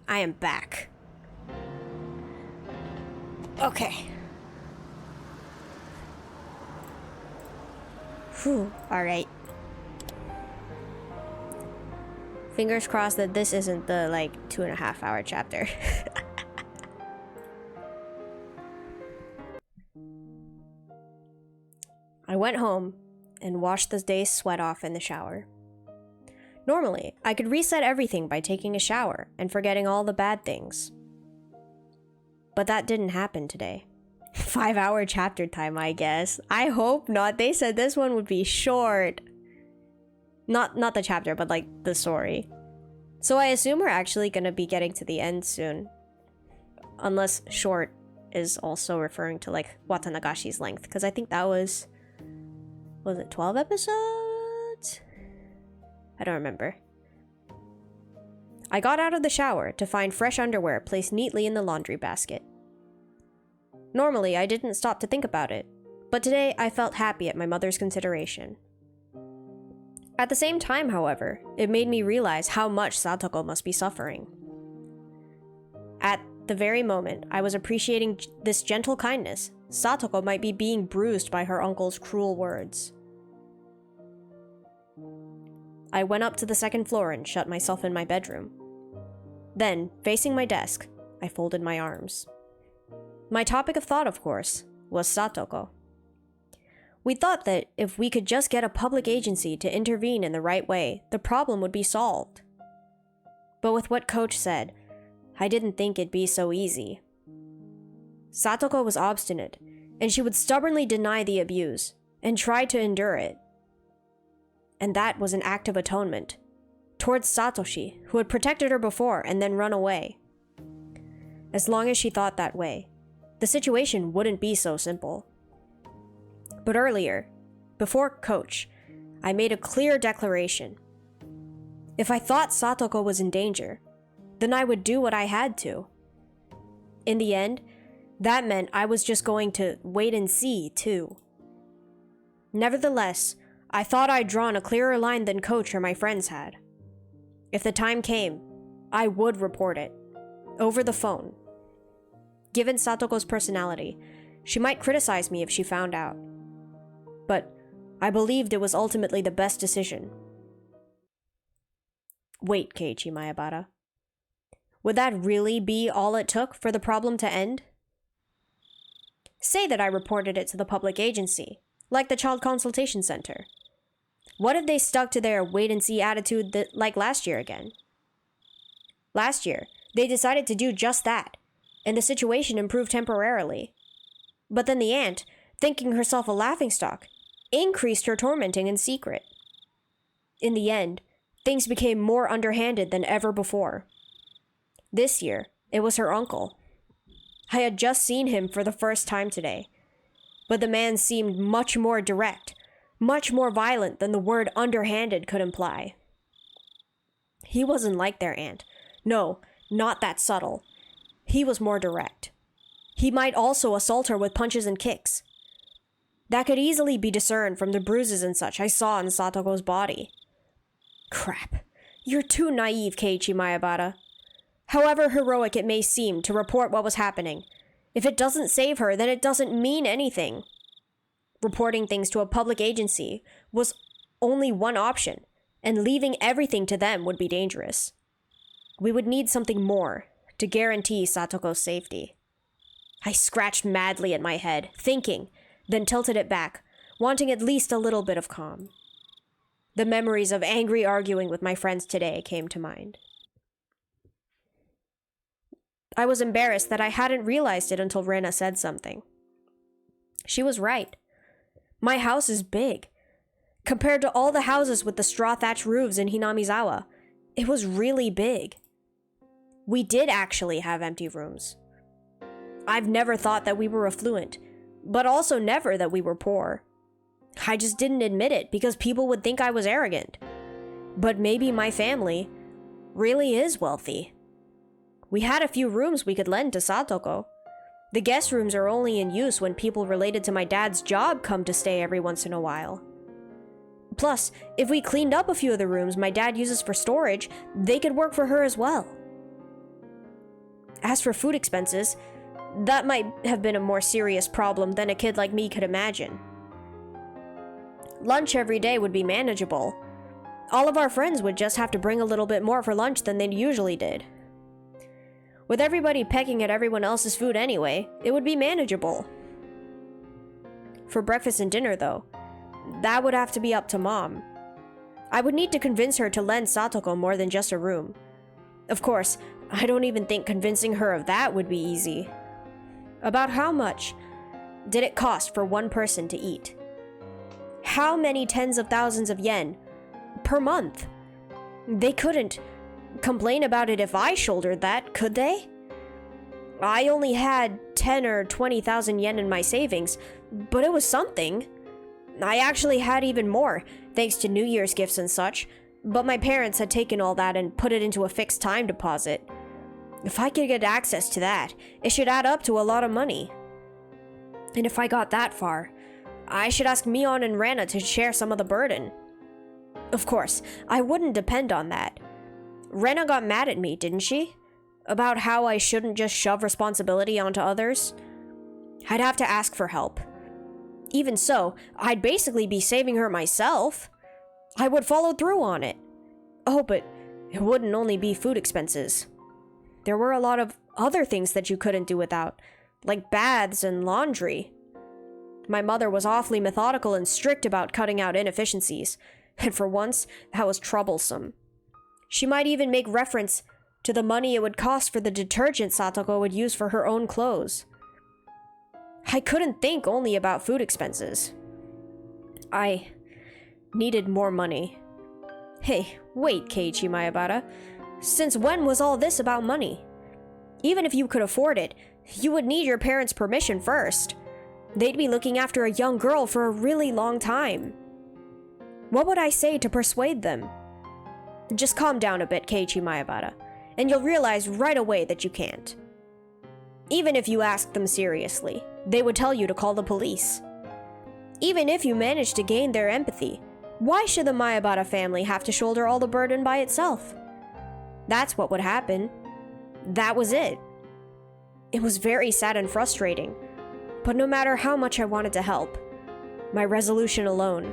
I am back. Okay. Whew, alright. Fingers crossed that this isn't the, 2.5 hour chapter. I went home and washed the day's sweat off in the shower. Normally, I could reset everything by taking a shower and forgetting all the bad things. But that didn't happen today. 5-hour chapter time, I guess. I hope not. They said this one would be short. Not the chapter, but the story. So I assume we're actually gonna be getting to the end soon. Unless short is also referring to Watanagashi's length, because I think that was it 12 episodes? I don't remember. I got out of the shower to find fresh underwear placed neatly in the laundry basket. Normally, I didn't stop to think about it, but today I felt happy at my mother's consideration. At the same time, however, it made me realize how much Satoko must be suffering. At the very moment I was appreciating this gentle kindness, Satoko might be being bruised by her uncle's cruel words. I went up to the second floor and shut myself in my bedroom. Then, facing my desk, I folded my arms. My topic of thought, of course, was Satoko. We thought that if we could just get a public agency to intervene in the right way, the problem would be solved. But with what Coach said, I didn't think it'd be so easy. Satoko was obstinate, and she would stubbornly deny the abuse, and try to endure it. And that was an act of atonement, towards Satoshi, who had protected her before and then run away. As long as she thought that way, the situation wouldn't be so simple. But earlier, before Coach, I made a clear declaration. If I thought Satoko was in danger, then I would do what I had to. In the end, that meant I was just going to wait and see, too. Nevertheless, I thought I'd drawn a clearer line than Coach or my friends had. If the time came, I would report it. Over the phone. Given Satoko's personality, she might criticize me if she found out. But I believed it was ultimately the best decision. Wait, Keiichi Maebara. Would that really be all it took for the problem to end? Say that I reported it to the public agency, like the Child Consultation Center. What if they stuck to their wait-and-see attitude like last year again? Last year, they decided to do just that, and the situation improved temporarily. But then the aunt, thinking herself a laughingstock, increased her tormenting in secret. In the end, things became more underhanded than ever before. This year, it was her uncle. I had just seen him for the first time today, but the man seemed much more direct, much more violent than the word underhanded could imply. He wasn't like their aunt. No, not that subtle. He was more direct. He might also assault her with punches and kicks. That could easily be discerned from the bruises and such I saw in Satoko's body. Crap. You're too naive, Keiichi Maebara. However heroic it may seem to report what was happening, if it doesn't save her, then it doesn't mean anything. Reporting things to a public agency was only one option, and leaving everything to them would be dangerous. We would need something more to guarantee Satoko's safety. I scratched madly at my head, thinking, then tilted it back, wanting at least a little bit of calm. The memories of angry arguing with my friends today came to mind. I was embarrassed that I hadn't realized it until Rena said something. She was right. My house is big. Compared to all the houses with the straw-thatched roofs in Hinamizawa, it was really big. We did actually have empty rooms. I've never thought that we were affluent, but also never that we were poor. I just didn't admit it because people would think I was arrogant. But maybe my family really is wealthy. We had a few rooms we could lend to Satoko. The guest rooms are only in use when people related to my dad's job come to stay every once in a while. Plus, if we cleaned up a few of the rooms my dad uses for storage, they could work for her as well. As for food expenses, that might have been a more serious problem than a kid like me could imagine. Lunch every day would be manageable. All of our friends would just have to bring a little bit more for lunch than they usually did. With everybody pecking at everyone else's food anyway, it would be manageable. For breakfast and dinner, though, that would have to be up to Mom. I would need to convince her to lend Satoko more than just a room. Of course, I don't even think convincing her of that would be easy. About how much did it cost for one person to eat? How many tens of thousands of yen per month? They couldn't complain about it if I shouldered that, could they? I only had 10 or 20,000 yen in my savings, but it was something. I actually had even more, thanks to New Year's gifts and such, but my parents had taken all that and put it into a fixed time deposit. If I could get access to that, it should add up to a lot of money. And if I got that far, I should ask Mion and Rana to share some of the burden. Of course, I wouldn't depend on that. Rana got mad at me, didn't she? About how I shouldn't just shove responsibility onto others? I'd have to ask for help. Even so, I'd basically be saving her myself. I would follow through on it. Oh, but it wouldn't only be food expenses. There were a lot of other things that you couldn't do without, like baths and laundry. My mother was awfully methodical and strict about cutting out inefficiencies, and for once, that was troublesome. She might even make reference to the money it would cost for the detergent Satoko would use for her own clothes. I couldn't think only about food expenses. I needed more money. Hey, wait, Keiichi Maebara. Since when was all this about money? Even if you could afford it, you would need your parents' permission first. They'd be looking after a young girl for a really long time. What would I say to persuade them? Just calm down a bit, Keiichi Maebara, and you'll realize right away that you can't. Even if you asked them seriously, they would tell you to call the police. Even if you managed to gain their empathy, why should the Maebara family have to shoulder all the burden by itself? That's what would happen. That was it. It was very sad and frustrating, but no matter how much I wanted to help, my resolution alone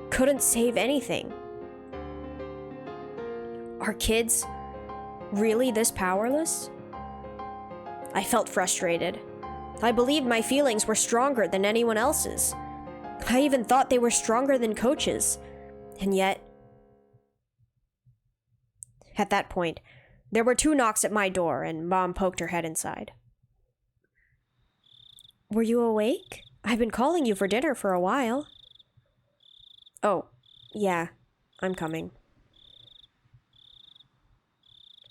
couldn't save anything. Are kids really this powerless? I felt frustrated. I believed my feelings were stronger than anyone else's. I even thought they were stronger than Coach's. And yet... At that point, there were 2 knocks at my door, and Mom poked her head inside. Were you awake? I've been calling you for dinner for a while. Oh, yeah, I'm coming.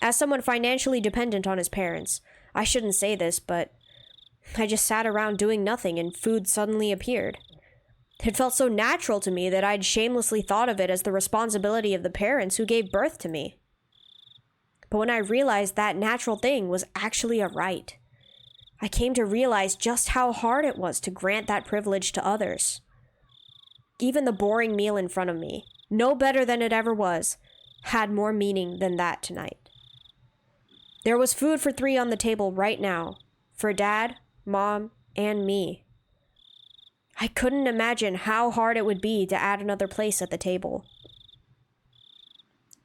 As someone financially dependent on his parents, I shouldn't say this, but I just sat around doing nothing and food suddenly appeared. It felt so natural to me that I'd shamelessly thought of it as the responsibility of the parents who gave birth to me. But when I realized that natural thing was actually a right, I came to realize just how hard it was to grant that privilege to others. Even the boring meal in front of me, no better than it ever was, had more meaning than that tonight. There was food for 3 on the table right now, for Dad, Mom, and me. I couldn't imagine how hard it would be to add another place at the table.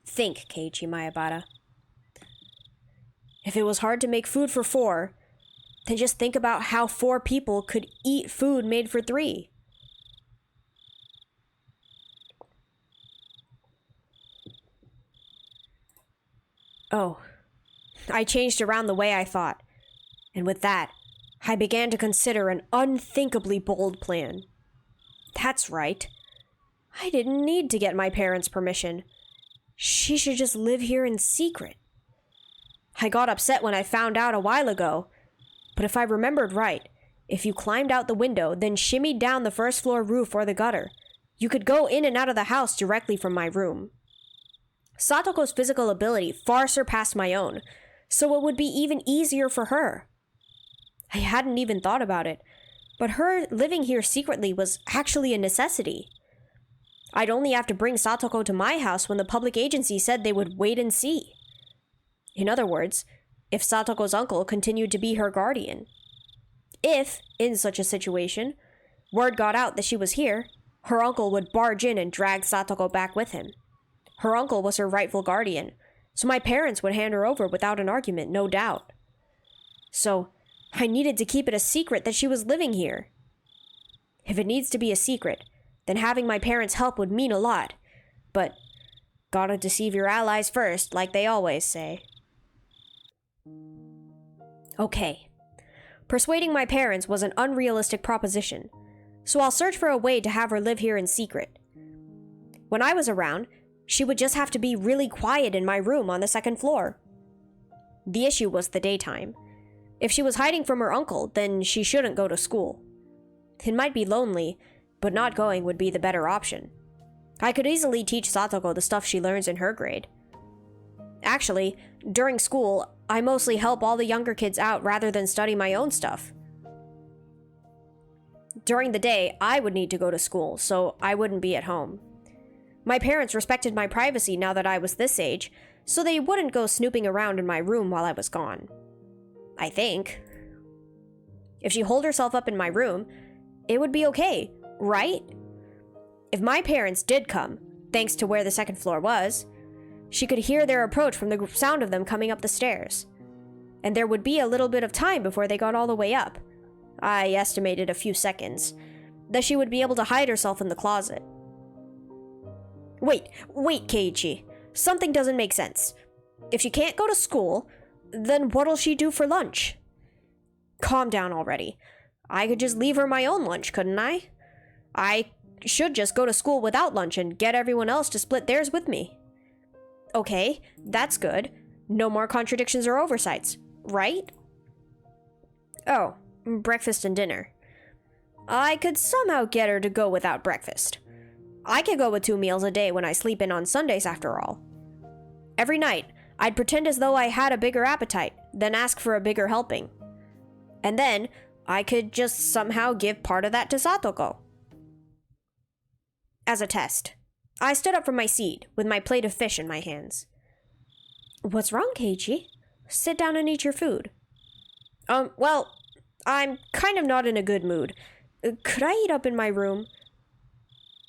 Think, Keiichi Maebara. If it was hard to make food for 4, then just think about how 4 people could eat food made for 3. Oh, I changed around the way I thought, and with that, I began to consider an unthinkably bold plan. That's right. I didn't need to get my parents' permission. She should just live here in secret. I got upset when I found out a while ago, but if I remembered right, if you climbed out the window, then shimmied down the first floor roof or the gutter, you could go in and out of the house directly from my room. Satoko's physical ability far surpassed my own, so it would be even easier for her. I hadn't even thought about it, but her living here secretly was actually a necessity. I'd only have to bring Satoko to my house when the public agency said they would wait and see. In other words, if Satoko's uncle continued to be her guardian. If, in such a situation, word got out that she was here, her uncle would barge in and drag Satoko back with him. Her uncle was her rightful guardian, so my parents would hand her over without an argument, no doubt. So, I needed to keep it a secret that she was living here. If it needs to be a secret, then having my parents' help would mean a lot. But, gotta deceive your allies first, like they always say. Okay. Persuading my parents was an unrealistic proposition, so I'll search for a way to have her live here in secret. When I was around, she would just have to be really quiet in my room on the second floor. The issue was the daytime. If she was hiding from her uncle, then she shouldn't go to school. It might be lonely, but not going would be the better option. I could easily teach Satoko the stuff she learns in her grade. Actually, during school, I mostly help all the younger kids out rather than study my own stuff. During the day, I would need to go to school, so I wouldn't be at home. My parents respected my privacy now that I was this age, so they wouldn't go snooping around in my room while I was gone. I think. If she holed herself up in my room, it would be okay, right? If my parents did come, thanks to where the second floor was, she could hear their approach from the sound of them coming up the stairs. And there would be a little bit of time before they got all the way up. I estimated a few seconds. That she would be able to hide herself in the closet. Wait, Keiichi. Something doesn't make sense. If she can't go to school, then what'll she do for lunch? Calm down already. I could just leave her my own lunch, couldn't I? I should just go to school without lunch and get everyone else to split theirs with me. Okay, that's good. No more contradictions or oversights, right? Oh, breakfast and dinner. I could somehow get her to go without breakfast. I could go with 2 meals a day when I sleep in on Sundays after all. Every night, I'd pretend as though I had a bigger appetite, then ask for a bigger helping. And then, I could just somehow give part of that to Satoko. As a test, I stood up from my seat with my plate of fish in my hands. What's wrong, Keiichi? Sit down and eat your food. Well, I'm kind of not in a good mood. Could I eat up in my room?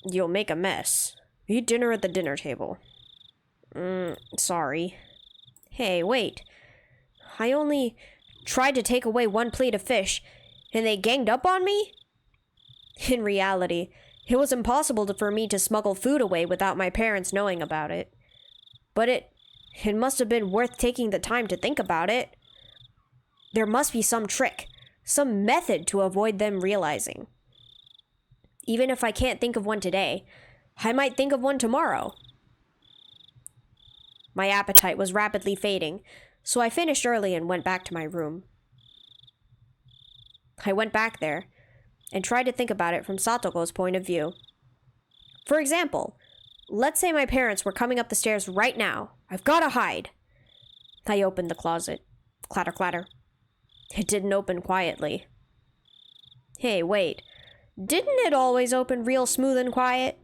You'll make a mess. Eat dinner at the dinner table. Sorry. Hey, wait. I only tried to take away 1 plate of fish, and they ganged up on me? In reality, it was impossible for me to smuggle food away without my parents knowing about it. But it must have been worth taking the time to think about it. There must be some trick, some method to avoid them realizing. Even if I can't think of one today, I might think of one tomorrow. My appetite was rapidly fading, so I finished early and went back to my room. I went back there and tried to think about it from Satoko's point of view. For example, let's say my parents were coming up the stairs right now. I've got to hide. I opened the closet. Clatter, clatter. It didn't open quietly. Hey, wait. Didn't it always open real smooth and quiet?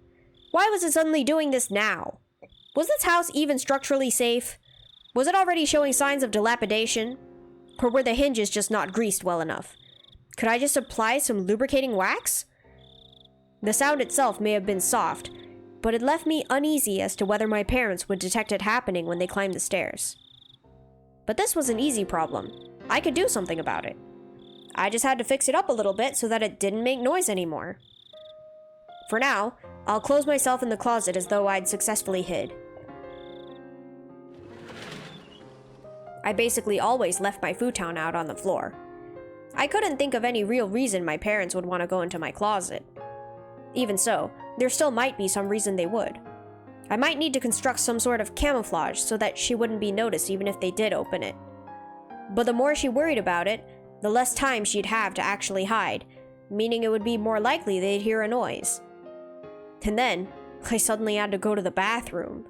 Why was it suddenly doing this now? Was this house even structurally safe? Was it already showing signs of dilapidation? Or were the hinges just not greased well enough? Could I just apply some lubricating wax? The sound itself may have been soft, but it left me uneasy as to whether my parents would detect it happening when they climbed the stairs. But this was an easy problem. I could do something about it. I just had to fix it up a little bit so that it didn't make noise anymore. For now, I'll close myself in the closet as though I'd successfully hid. I basically always left my futon out on the floor. I couldn't think of any real reason my parents would want to go into my closet. Even so, there still might be some reason they would. I might need to construct some sort of camouflage so that she wouldn't be noticed even if they did open it. But the more she worried about it, the less time she'd have to actually hide, meaning it would be more likely they'd hear a noise. And then, I suddenly had to go to the bathroom.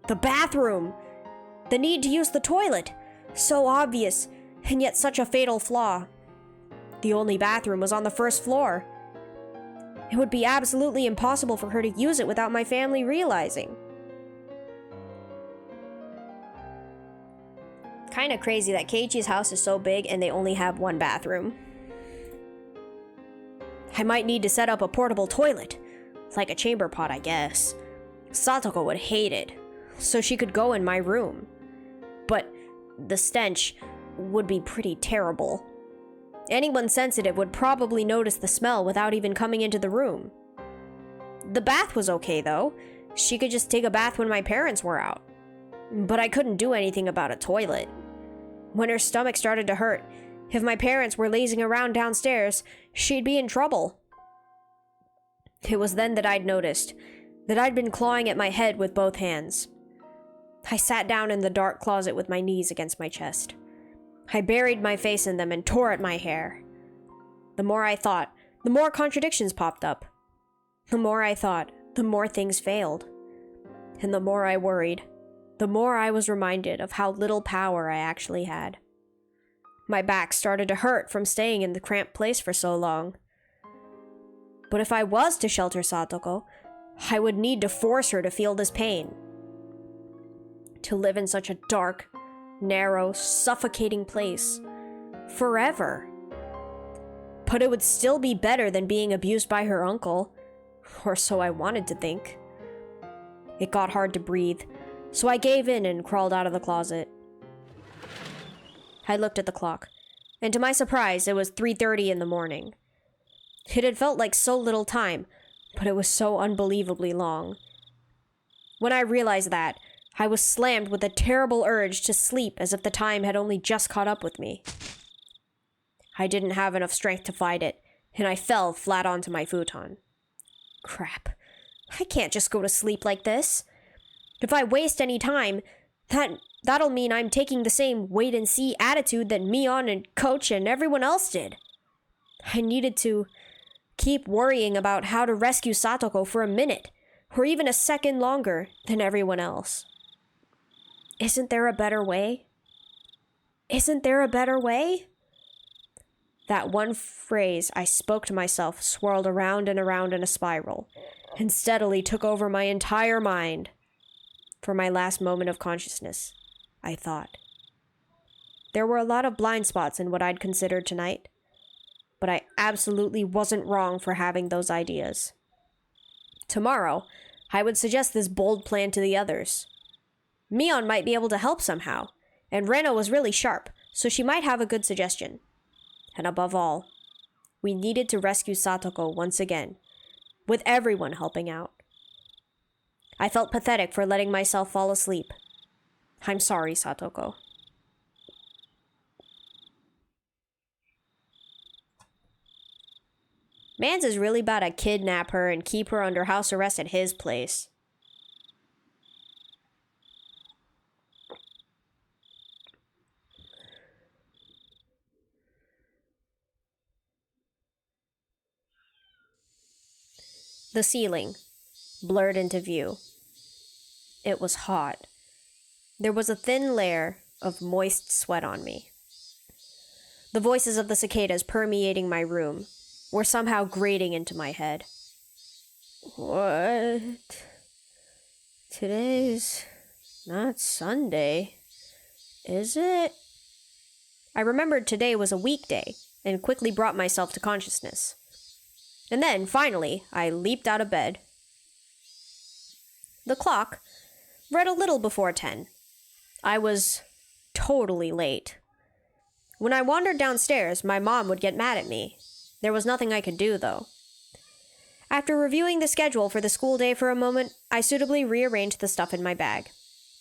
The bathroom! The need to use the toilet! So obvious, and yet such a fatal flaw. The only bathroom was on the first floor. It would be absolutely impossible for her to use it without my family realizing. kinda crazy that Keiichi's house is so big and they only have one bathroom. I might need to set up a portable toilet. Like a chamber pot, I guess. Satoko would hate it, so she could go in my room. But the stench would be pretty terrible. Anyone sensitive would probably notice the smell without even coming into the room. The bath was okay, though. She could just take a bath when my parents were out. But I couldn't do anything about a toilet. When her stomach started to hurt, if my parents were lazing around downstairs, she'd be in trouble. It was then that I'd noticed that I'd been clawing at my head with both hands. I sat down in the dark closet with my knees against my chest. I buried my face in them and tore at my hair. The more I thought, the more contradictions popped up. The more I thought, the more things failed. And the more I worried, the more I was reminded of how little power I actually had. My back started to hurt from staying in the cramped place for so long. But if I was to shelter Satoko, I would need to force her to feel this pain. To live in such a dark, narrow, suffocating place. Forever. But it would still be better than being abused by her uncle. Or so I wanted to think. It got hard to breathe, so I gave in and crawled out of the closet. I looked at the clock, and to my surprise, it was 3:30 in the morning. It had felt like so little time, but it was so unbelievably long. When I realized that, I was slammed with a terrible urge to sleep as if the time had only just caught up with me. I didn't have enough strength to fight it, and I fell flat onto my futon. Crap. I can't just go to sleep like this. If I waste any time, that'll mean I'm taking the same wait-and-see attitude that Mion and Coach and everyone else did. I needed to keep worrying about how to rescue Satoko for a minute, or even a second longer than everyone else. Isn't there a better way? Isn't there a better way? That one phrase I spoke to myself swirled around and around in a spiral, and steadily took over my entire mind. For my last moment of consciousness, I thought. There were a lot of blind spots in what I'd considered tonight, but I absolutely wasn't wrong for having those ideas. Tomorrow, I would suggest this bold plan to the others. Mion might be able to help somehow, and Reno was really sharp, so she might have a good suggestion. And above all, we needed to rescue Satoko once again, with everyone helping out. I felt pathetic for letting myself fall asleep. I'm sorry, Satoko. Mans is really about to kidnap her and keep her under house arrest at his place. The ceiling blurred into view. It was hot. There was a thin layer of moist sweat on me. The voices of the cicadas permeating my room were somehow grating into my head. What? Today's not Sunday, is it? I remembered today was a weekday and quickly brought myself to consciousness. And then, finally, I leaped out of bed. The clock read a little before 10. I was totally late. When I wandered downstairs, my mom would get mad at me. There was nothing I could do, though. After reviewing the schedule for the school day for a moment, I suitably rearranged the stuff in my bag.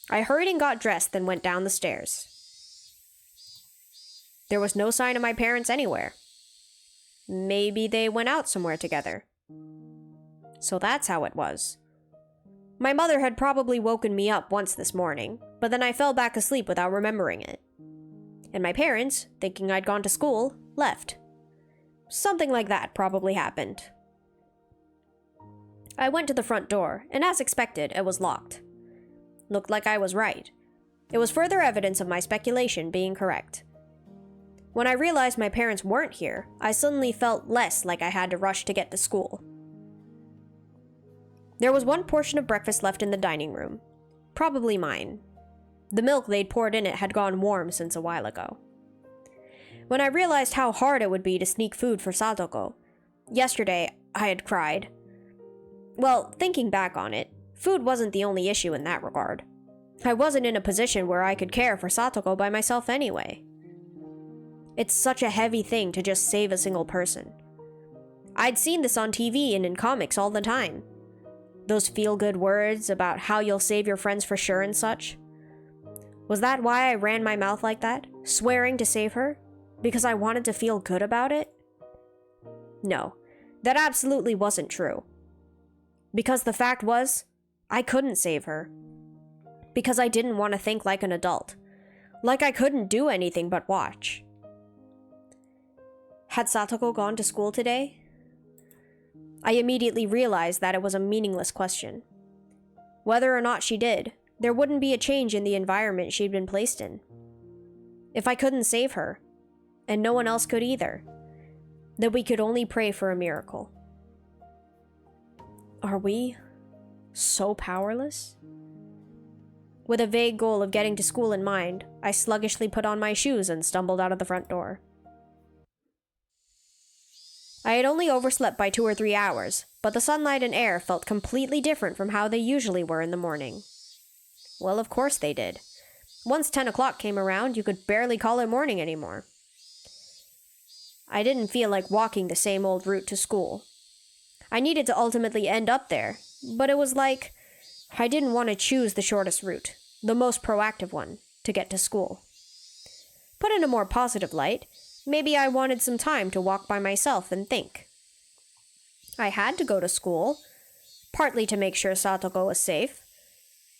I hurried and got dressed, then went down the stairs. There was no sign of my parents anywhere. Maybe they went out somewhere together. So that's how it was. My mother had probably woken me up once this morning, but then I fell back asleep without remembering it. And my parents, thinking I'd gone to school, left. Something like that probably happened. I went to the front door, and as expected, it was locked. Looked like I was right. It was further evidence of my speculation being correct. When I realized my parents weren't here, I suddenly felt less like I had to rush to get to school. There was one portion of breakfast left in the dining room. Probably mine. The milk they'd poured in it had gone warm since a while ago. When I realized how hard it would be to sneak food for Satoko, yesterday I had cried. Well, thinking back on it, food wasn't the only issue in that regard. I wasn't in a position where I could care for Satoko by myself anyway. It's such a heavy thing to just save a single person. I'd seen this on TV and in comics all the time. Those feel-good words about how you'll save your friends for sure and such. Was that why I ran my mouth like that, swearing to save her? Because I wanted to feel good about it? No, that absolutely wasn't true. Because the fact was, I couldn't save her. Because I didn't want to think like an adult. Like I couldn't do anything but watch. Had Satoko gone to school today? I immediately realized that it was a meaningless question. Whether or not she did, there wouldn't be a change in the environment she'd been placed in. If I couldn't save her, and no one else could either, then we could only pray for a miracle. Are we so powerless? With a vague goal of getting to school in mind, I sluggishly put on my shoes and stumbled out of the front door. I had only overslept by 2 or 3 hours, but the sunlight and air felt completely different from how they usually were in the morning. Well, of course they did. Once 10 o'clock came around, you could barely call it morning anymore. I didn't feel like walking the same old route to school. I needed to ultimately end up there, but it was like I didn't want to choose the shortest route, the most proactive one, to get to school. Put in a more positive light, maybe I wanted some time to walk by myself and think. I had to go to school, partly to make sure Satoko was safe,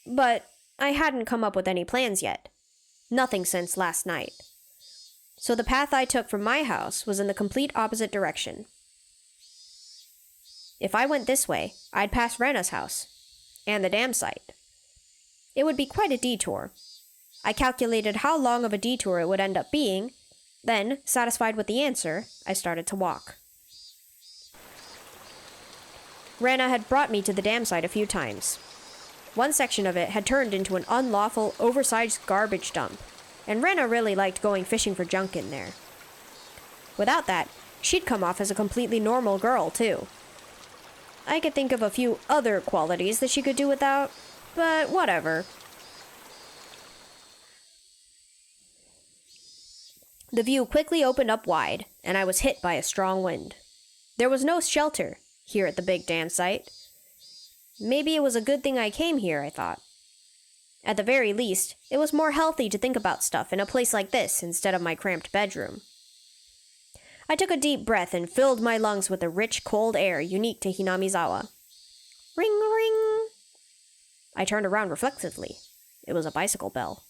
but I hadn't come up with any plans yet. Nothing since last night. So the path I took from my house was in the complete opposite direction. If I went this way, I'd pass Rena's house, and the dam site. It would be quite a detour. I calculated how long of a detour it would end up being, then, satisfied with the answer, I started to walk. Rena had brought me to the dam site a few times. One section of it had turned into an unlawful, oversized garbage dump, and Rena really liked going fishing for junk in there. Without that, she'd come off as a completely normal girl, too. I could think of a few other qualities that she could do without, but whatever. The view quickly opened up wide, and I was hit by a strong wind. There was no shelter here at the big dam site. Maybe it was a good thing I came here, I thought. At the very least, it was more healthy to think about stuff in a place like this instead of my cramped bedroom. I took a deep breath and filled my lungs with the rich, cold air unique to Hinamizawa. Ring, ring! I turned around reflexively. It was a bicycle bell.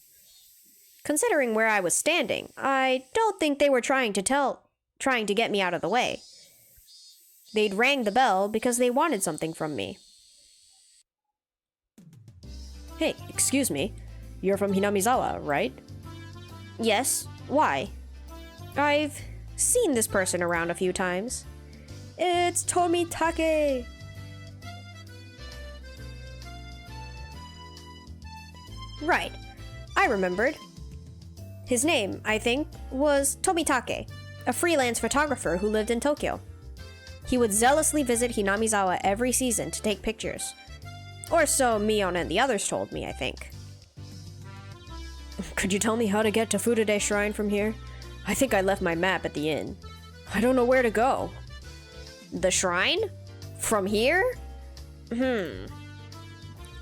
Considering where I was standing, I don't think they were trying to get me out of the way. They'd rang the bell because they wanted something from me. Hey, excuse me. You're from Hinamizawa, right? Yes. Why? I've seen this person around a few times. It's Tomitake! Right. I remembered. His name, I think, was Tomitake, a freelance photographer who lived in Tokyo. He would zealously visit Hinamizawa every season to take pictures. Or so Mion and the others told me, I think. Could you tell me how to get to Furude Shrine from here? I think I left my map at the inn. I don't know where to go. The shrine? From here?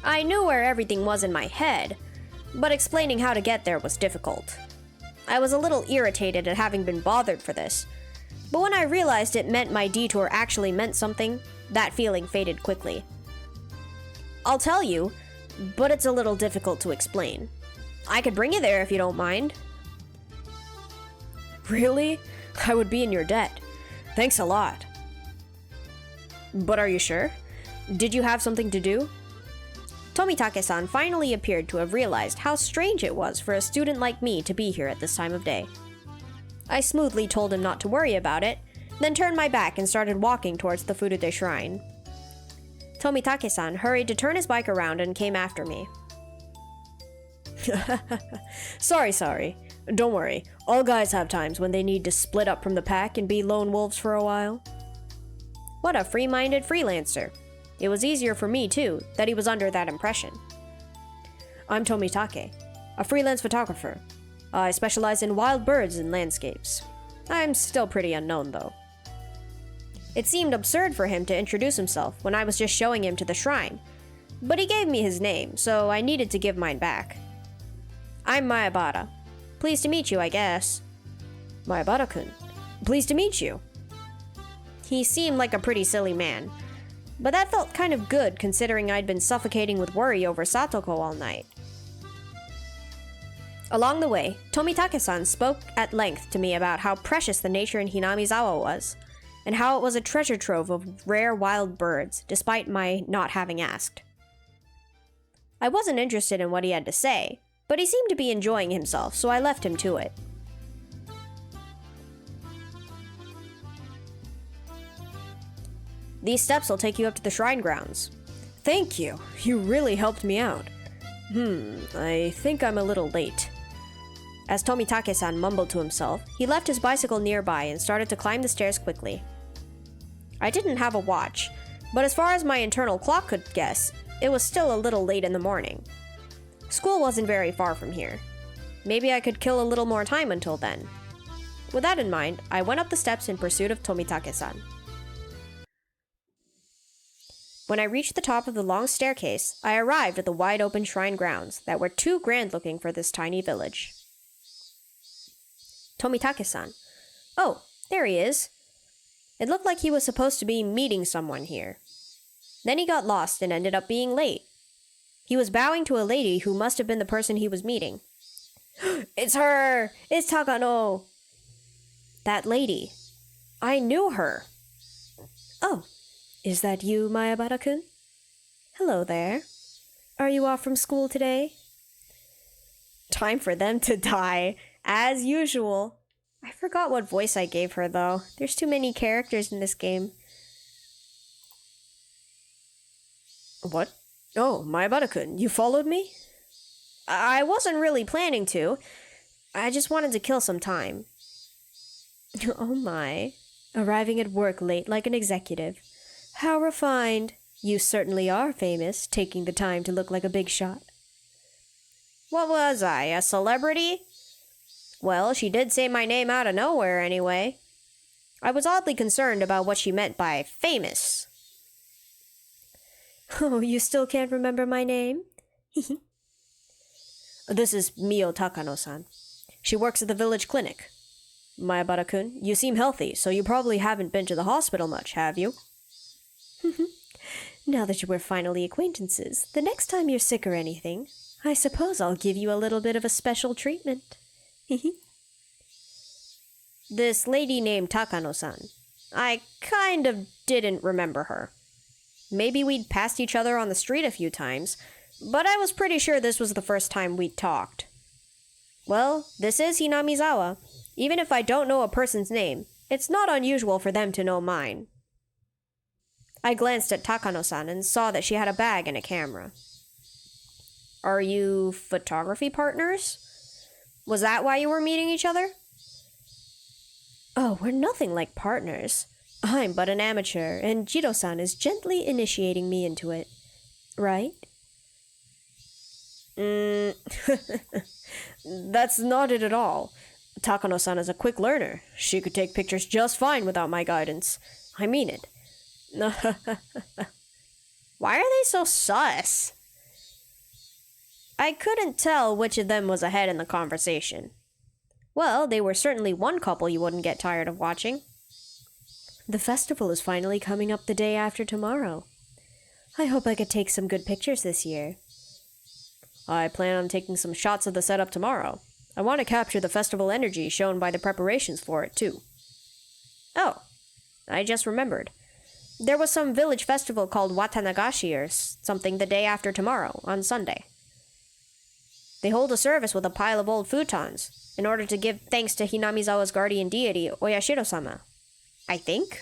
I knew where everything was in my head, but explaining how to get there was difficult. I was a little irritated at having been bothered for this, but when I realized it meant my detour actually meant something, that feeling faded quickly. I'll tell you, but it's a little difficult to explain. I could bring you there if you don't mind. Really? I would be in your debt. Thanks a lot. But are you sure? Did you have something to do? Tomitake-san finally appeared to have realized how strange it was for a student like me to be here at this time of day. I smoothly told him not to worry about it, then turned my back and started walking towards the Furude Shrine. Tomitake-san hurried to turn his bike around and came after me. Sorry. Don't worry. All guys have times when they need to split up from the pack and be lone wolves for a while. What a free-minded freelancer. It was easier for me, too, that he was under that impression. I'm Tomitake, a freelance photographer. I specialize in wild birds and landscapes. I'm still pretty unknown, though. It seemed absurd for him to introduce himself when I was just showing him to the shrine, but he gave me his name, so I needed to give mine back. I'm Mayabara. Pleased to meet you, I guess. Mayabara-kun. Pleased to meet you. He seemed like a pretty silly man, but that felt kind of good considering I'd been suffocating with worry over Satoko all night. Along the way, Tomitake-san spoke at length to me about how precious the nature in Hinamizawa was, and how it was a treasure trove of rare wild birds, despite my not having asked. I wasn't interested in what he had to say, but he seemed to be enjoying himself, so I left him to it. These steps will take you up to the shrine grounds. Thank you. You really helped me out. I think I'm a little late. As Tomitake-san mumbled to himself, he left his bicycle nearby and started to climb the stairs quickly. I didn't have a watch, but as far as my internal clock could guess, it was still a little late in the morning. School wasn't very far from here. Maybe I could kill a little more time until then. With that in mind, I went up the steps in pursuit of Tomitake-san. When I reached the top of the long staircase, I arrived at the wide-open shrine grounds that were too grand-looking for this tiny village. Tomitake-san. Oh, there he is. It looked like he was supposed to be meeting someone here. Then he got lost and ended up being late. He was bowing to a lady who must have been the person he was meeting. It's her! It's Takano! That lady. I knew her. Oh, is that you, Mayabara-kun? Hello there. Are you off from school today? Time for them to die, as usual. I forgot what voice I gave her, though. There's too many characters in this game. What? Oh, Mayabara-kun, you followed me? I wasn't really planning to. I just wanted to kill some time. Oh my. Arriving at work late like an executive. How refined. You certainly are famous, taking the time to look like a big shot. What was I, a celebrity? Well, she did say my name out of nowhere anyway. I was oddly concerned about what she meant by famous. Oh, you still can't remember my name? This is Mio Takano-san. She works at the village clinic. Mayabara-kun, you seem healthy, so you probably haven't been to the hospital much, have you? Now that we're finally acquaintances, the next time you're sick or anything, I suppose I'll give you a little bit of a special treatment. This lady named Takano-san. I kind of didn't remember her. Maybe we'd passed each other on the street a few times, but I was pretty sure this was the first time we'd talked. Well, this is Hinamizawa. Even if I don't know a person's name, it's not unusual for them to know mine. I glanced at Takano-san and saw that she had a bag and a camera. Are you photography partners? Was that why you were meeting each other? Oh, we're nothing like partners. I'm but an amateur, and Jiro-san is gently initiating me into it. Right? That's not it at all. Takano-san is a quick learner. She could take pictures just fine without my guidance. I mean it. Why are they so sus? I couldn't tell which of them was ahead in the conversation. Well, they were certainly one couple you wouldn't get tired of watching. The festival is finally coming up the day after tomorrow. I hope I could take some good pictures this year. I plan on taking some shots of the setup tomorrow. I want to capture the festival energy shown by the preparations for it, too. Oh, I just remembered. There was some village festival called Watanagashi or something the day after tomorrow, on Sunday. They hold a service with a pile of old futons, in order to give thanks to Hinamizawa's guardian deity, Oyashiro-sama. I think?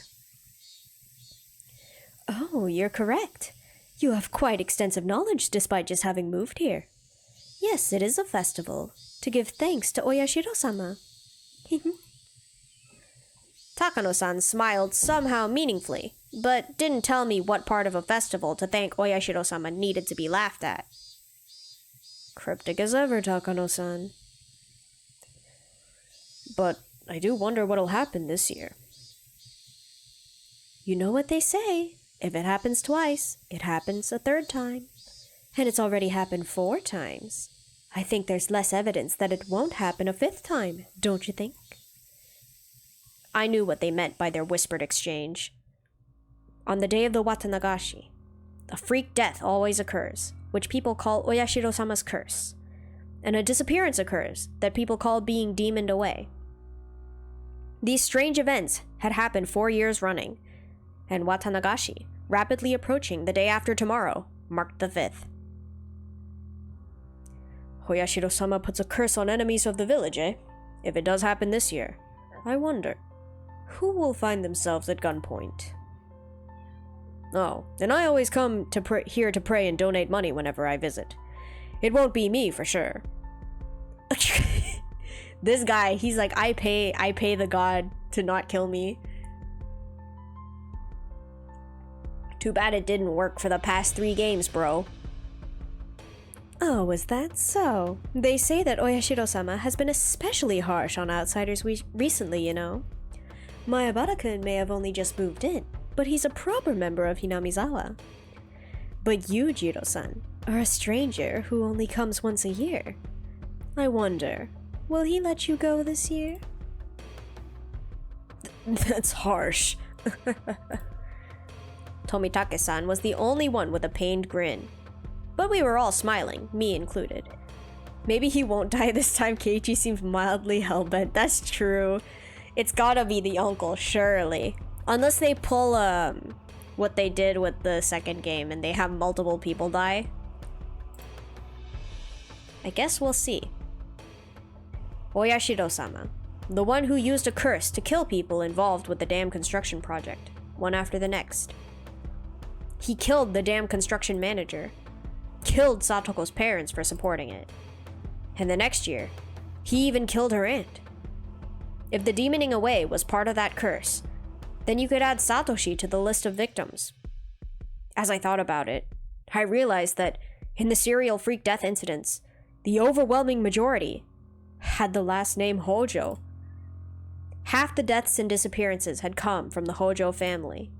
Oh, you're correct. You have quite extensive knowledge despite just having moved here. Yes, it is a festival, to give thanks to Oyashiro-sama. Takano-san smiled somehow meaningfully, but didn't tell me what part of a festival to thank Oyashiro-sama needed to be laughed at. Cryptic as ever, Takano-san. But I do wonder what'll happen this year. You know what they say. If it happens twice, it happens a third time. And it's already happened 4 times. I think there's less evidence that it won't happen a 5th time, don't you think? I knew what they meant by their whispered exchange. On the day of the Watanagashi, a freak death always occurs, which people call Oyashiro-sama's curse, and a disappearance occurs that people call being demoned away. These strange events had happened 4 years running, and Watanagashi, rapidly approaching the day after tomorrow, marked the 5th. Oyashiro-sama puts a curse on enemies of the village, eh? If it does happen this year, I wonder, who will find themselves at gunpoint? Oh, and I always come to here to pray and donate money whenever I visit. It won't be me, for sure. This guy, he's like, I pay the god to not kill me. Too bad it didn't work for the past 3 games, bro. Oh, is that so? They say that Oyashiro-sama has been especially harsh on outsiders recently, you know. Mayabara-kun may have only just moved in, but he's a proper member of Hinamizawa. But you, Jiro-san, are a stranger who only comes once a year. I wonder, will he let you go this year? That's harsh. Tomitake-san was the only one with a pained grin. But we were all smiling, me included. Maybe he won't die this time. Keiichi seems mildly hellbent. That's true. It's gotta be the uncle, surely. Unless they pull, what they did with the second game and they have multiple people die. I guess we'll see. Oyashiro-sama, the one who used a curse to kill people involved with the dam construction project, one after the next. He killed the dam construction manager, killed Satoko's parents for supporting it. And the next year, he even killed her aunt. If the demoning away was part of that curse, then you could add Satoshi to the list of victims. As I thought about it, I realized that in the serial freak death incidents, the overwhelming majority had the last name Hojo. Half the deaths and disappearances had come from the Hojo family.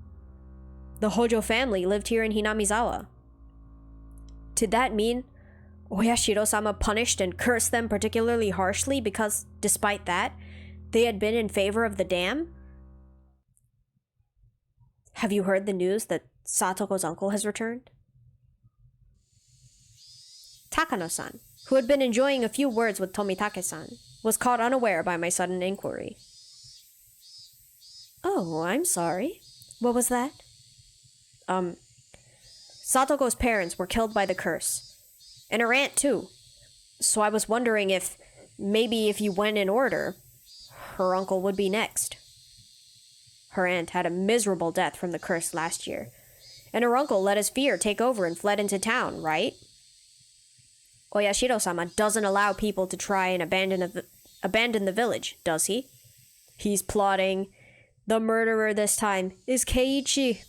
The Hojo family lived here in Hinamizawa. Did that mean Oyashiro-sama punished and cursed them particularly harshly because, despite that, they had been in favor of the dam? Have you heard the news that Satoko's uncle has returned? Takano-san, who had been enjoying a few words with Tomitake-san, was caught unaware by my sudden inquiry. Oh, I'm sorry. What was that? Satoko's parents were killed by the curse. And her aunt, too. So I was wondering if, maybe if you went in order, her uncle would be next. Her aunt had a miserable death from the curse last year, and her uncle let his fear take over and fled into town, right? Oyashiro-sama doesn't allow people to try and abandon the village, does he? He's plotting. The murderer this time is Keiichi.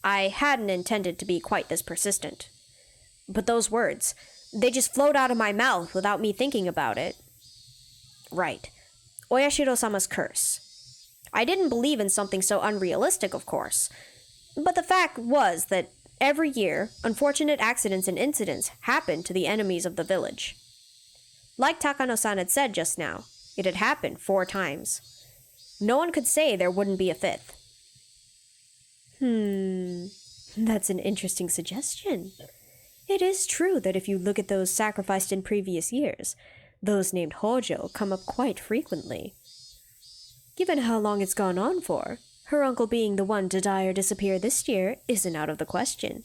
I hadn't intended to be quite this persistent. But those words, they just flowed out of my mouth without me thinking about it. Right. Oyashiro-sama's curse. I didn't believe in something so unrealistic, of course. But the fact was that every year, unfortunate accidents and incidents happen to the enemies of the village. Like Takano-san had said just now, it had happened 4 times. No one could say there wouldn't be a 5th. That's an interesting suggestion. It is true that if you look at those sacrificed in previous years, those named Hojo come up quite frequently. Given how long it's gone on for, her uncle being the one to die or disappear this year isn't out of the question.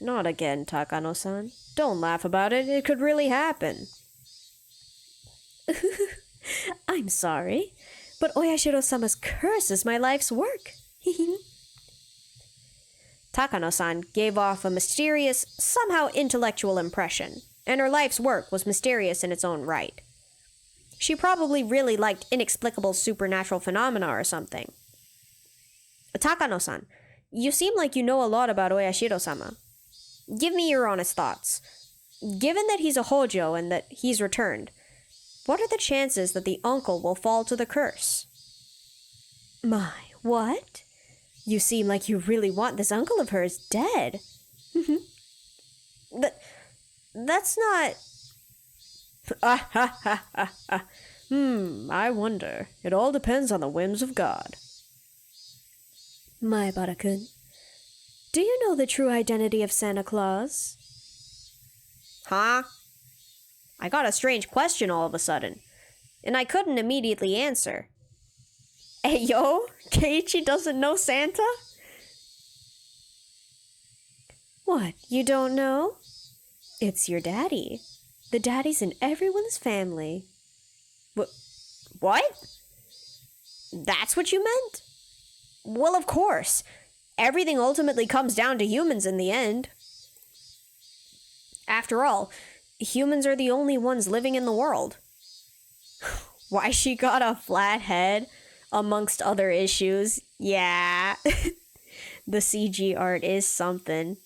Not again, Takano-san. Don't laugh about it. It could really happen. I'm sorry, but Oyashiro-sama's curse is my life's work. Takano-san gave off a mysterious, somehow intellectual impression, and her life's work was mysterious in its own right. She probably really liked inexplicable supernatural phenomena or something. Takano-san, you seem like you know a lot about Oyashiro-sama. Give me your honest thoughts. Given that he's a Hojo and that he's returned, what are the chances that the uncle will fall to the curse? My, what? You seem like you really want this uncle of hers dead. That's not... I wonder. It all depends on the whims of God. Maebara-kun, do you know the true identity of Santa Claus? Huh? I got a strange question all of a sudden, and I couldn't immediately answer. Hey yo, Keiichi doesn't know Santa? What, you don't know? It's your daddy. The daddies in everyone's family. What? That's what you meant? Well, of course. Everything ultimately comes down to humans in the end. After all, humans are the only ones living in the world. Why she got a flat head, amongst other issues? Yeah. The CG art is something.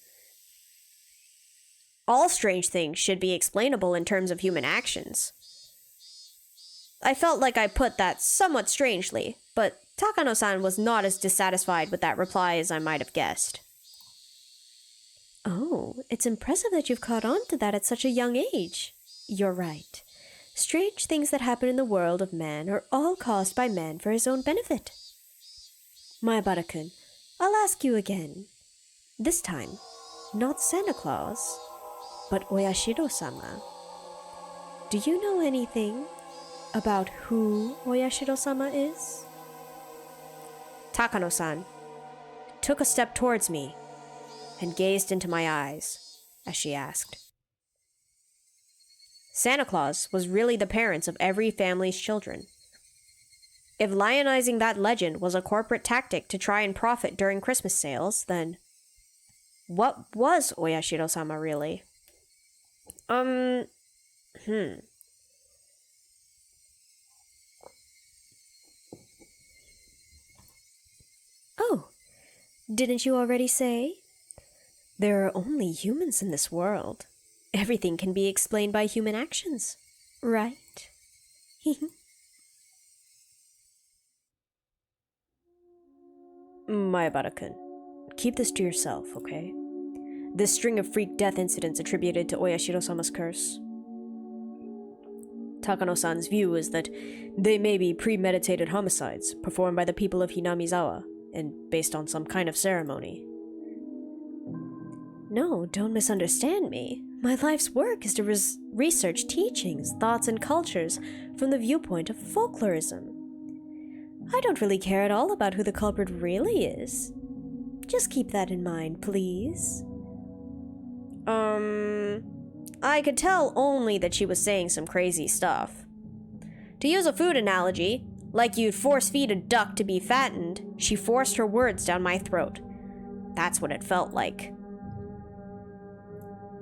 All strange things should be explainable in terms of human actions. I felt like I put that somewhat strangely, but Takano-san was not as dissatisfied with that reply as I might have guessed. Oh, it's impressive that you've caught on to that at such a young age. You're right. Strange things that happen in the world of man are all caused by man for his own benefit. Maebara-kun, I'll ask you again. This time, not Santa Claus, but Oyashiro-sama. Do you know anything about who Oyashiro-sama is? Takano-san took a step towards me and gazed into my eyes as she asked. Santa Claus was really the parents of every family's children. If lionizing that legend was a corporate tactic to try and profit during Christmas sales, then what was Oyashiro-sama really? Oh, didn't you already say? There are only humans in this world. Everything can be explained by human actions, right? Maebara-kun, keep this to yourself, okay? This string of freak death incidents attributed to Oyashiro-sama's curse. Takano-san's view is that they may be premeditated homicides performed by the people of Hinamizawa and based on some kind of ceremony. No, don't misunderstand me. My life's work is to research teachings, thoughts, and cultures from the viewpoint of folklorism. I don't really care at all about who the culprit really is. Just keep that in mind, please. I could tell only that she was saying some crazy stuff. To use a food analogy, like you'd force-feed a duck to be fattened, she forced her words down my throat. That's what it felt like.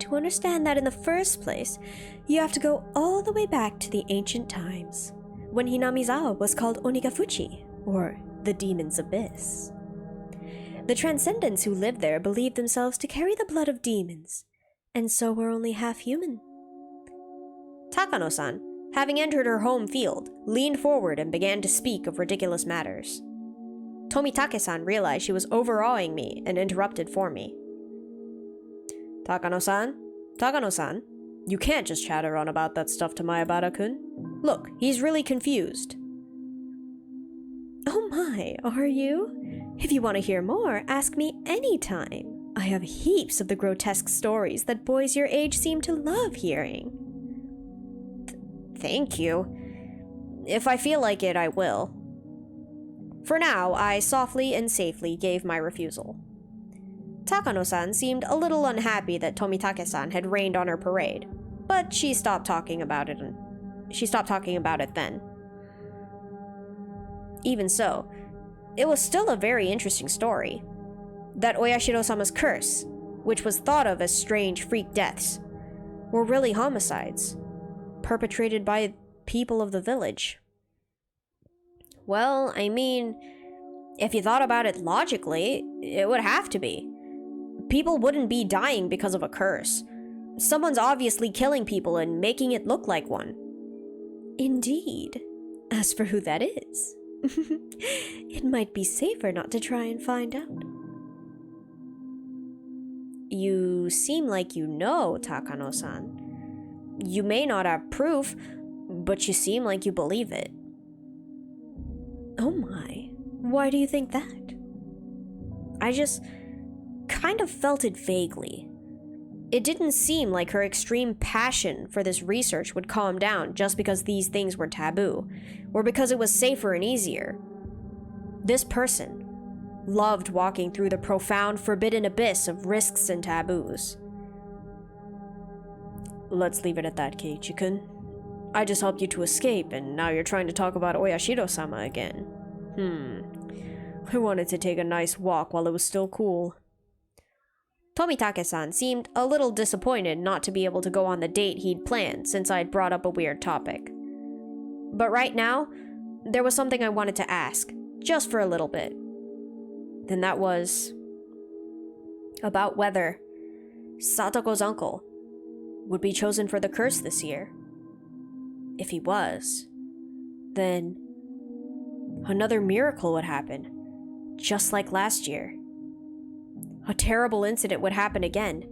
To understand that in the first place, you have to go all the way back to the ancient times, when Hinamizawa was called Onigafuchi, or the Demon's Abyss. The transcendents who lived there believed themselves to carry the blood of demons, and so were only half human. Takano-san, having entered her home field, leaned forward and began to speak of ridiculous matters. Tomitake-san realized she was overawing me and interrupted for me. Takano-san, you can't just chatter on about that stuff to Maebara-kun. Look, he's really confused. Oh my, are you? If you want to hear more, ask me anytime. I have heaps of the grotesque stories that boys your age seem to love hearing. Thank you. If I feel like it, I will. For now, I softly and safely gave my refusal. Takano-san seemed a little unhappy that Tomitake-san had rained on her parade, but she stopped talking about it then. Even so, it was still a very interesting story. that Oyashiro-sama's curse, which was thought of as strange freak deaths, were really homicides, perpetrated by people of the village. Well, I mean, if you thought about it logically, it would have to be. People wouldn't be dying because of a curse. Someone's obviously killing people and making it look like one. Indeed. As for who that is, it might be safer not to try and find out. You seem like you know, Takano-san. You may not have proof, but you seem like you believe it. Oh my, why do you think that? I just kind of felt it vaguely. It didn't seem like her extreme passion for this research would calm down just because these things were taboo, or because it was safer and easier. This person loved walking through the profound, forbidden abyss of risks and taboos. Let's leave it at that, Keiichi-kun. I just helped you to escape, and now you're trying to talk about Oyashiro-sama again. I wanted to take a nice walk while it was still cool. Tomitake-san seemed a little disappointed not to be able to go on the date he'd planned since I'd brought up a weird topic. But right now, there was something I wanted to ask, just for a little bit. And that was about whether Satoko's uncle would be chosen for the curse this year. If he was, then another miracle would happen, just like last year. A terrible incident would happen again,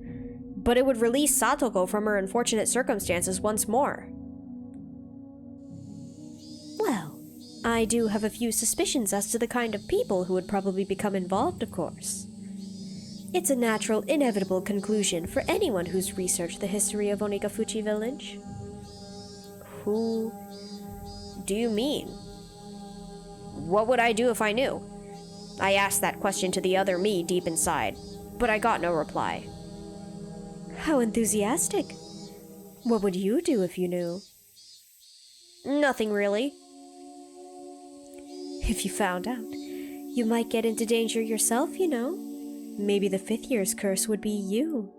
but it would release Satoko from her unfortunate circumstances once more. Well, I do have a few suspicions as to the kind of people who would probably become involved, of course. It's a natural, inevitable conclusion for anyone who's researched the history of Onikafuchi village. Who do you mean? What would I do if I knew? I asked that question to the other me deep inside, but I got no reply. How enthusiastic. What would you do if you knew? Nothing really. If you found out, you might get into danger yourself, you know. Maybe the 5th year's curse would be you.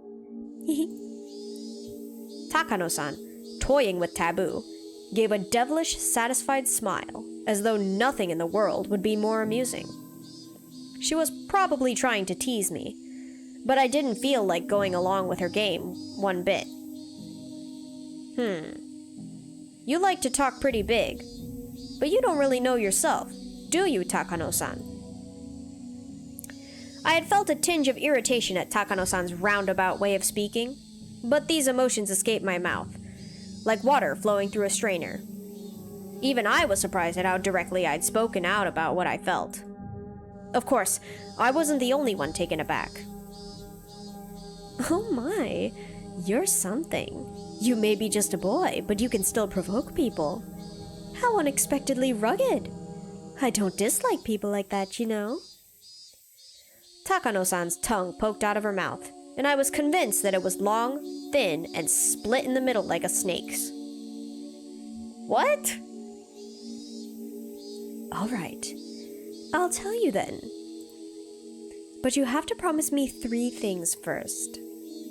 Takano-san, toying with taboo, gave a devilish, satisfied smile, as though nothing in the world would be more amusing. She was probably trying to tease me, but I didn't feel like going along with her game one bit. You like to talk pretty big, but you don't really know yourself, do you, Takano-san? I had felt a tinge of irritation at Takano-san's roundabout way of speaking, but these emotions escaped my mouth, like water flowing through a strainer. Even I was surprised at how directly I'd spoken out about what I felt. Of course, I wasn't the only one taken aback. Oh my, you're something. You may be just a boy, but you can still provoke people. How unexpectedly rugged. I don't dislike people like that, you know. Takano-san's tongue poked out of her mouth, and I was convinced that it was long, thin, and split in the middle like a snake's. What? All right. I'll tell you then. But you have to promise me 3 things first.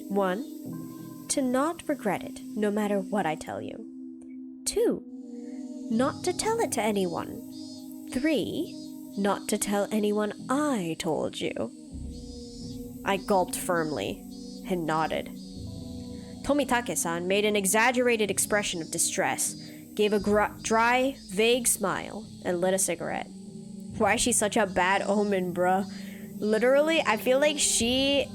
1, to not regret it, no matter what I tell you. 2, not to tell it to anyone. 3, not to tell anyone I told you. I gulped firmly and nodded. Tomitake-san made an exaggerated expression of distress, gave a dry, vague smile, and lit a cigarette. Why is she such a bad omen, bruh? Literally, I feel like she...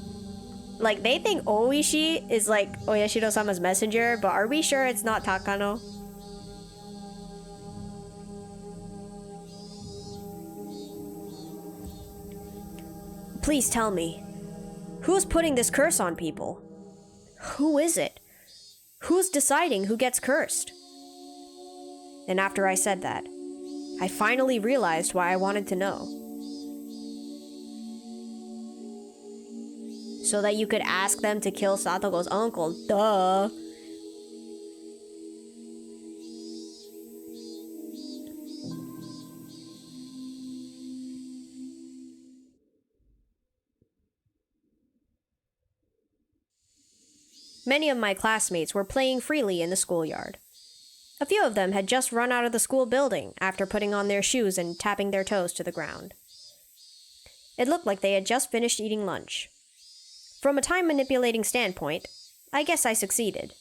Like, they think Oishi is like Oyashiro-sama's messenger, but are we sure it's not Takano? Please tell me, who's putting this curse on people? Who is it? Who's deciding who gets cursed? And after I said that, I finally realized why I wanted to know. So that you could ask them to kill Satoko's uncle, duh. Many of my classmates were playing freely in the schoolyard. A few of them had just run out of the school building after putting on their shoes and tapping their toes to the ground. It looked like they had just finished eating lunch. From a time-manipulating standpoint, I guess I succeeded.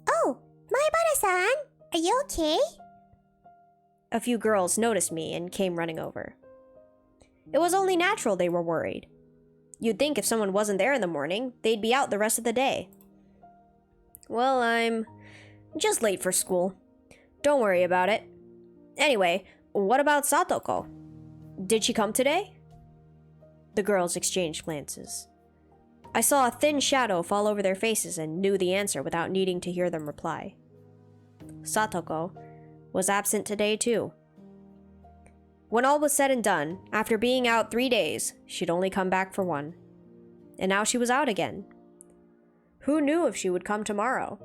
Oh, Maibara-san, are you okay? A few girls noticed me and came running over. It was only natural they were worried. You'd think if someone wasn't there in the morning, they'd be out the rest of the day. Well, I'm just late for school. Don't worry about it. Anyway, what about Satoko? Did she come today? The girls exchanged glances. I saw a thin shadow fall over their faces and knew the answer without needing to hear them reply. Satoko was absent today too. When all was said and done, after being out 3 days, she'd only come back for 1. And now she was out again. Who knew if she would come tomorrow?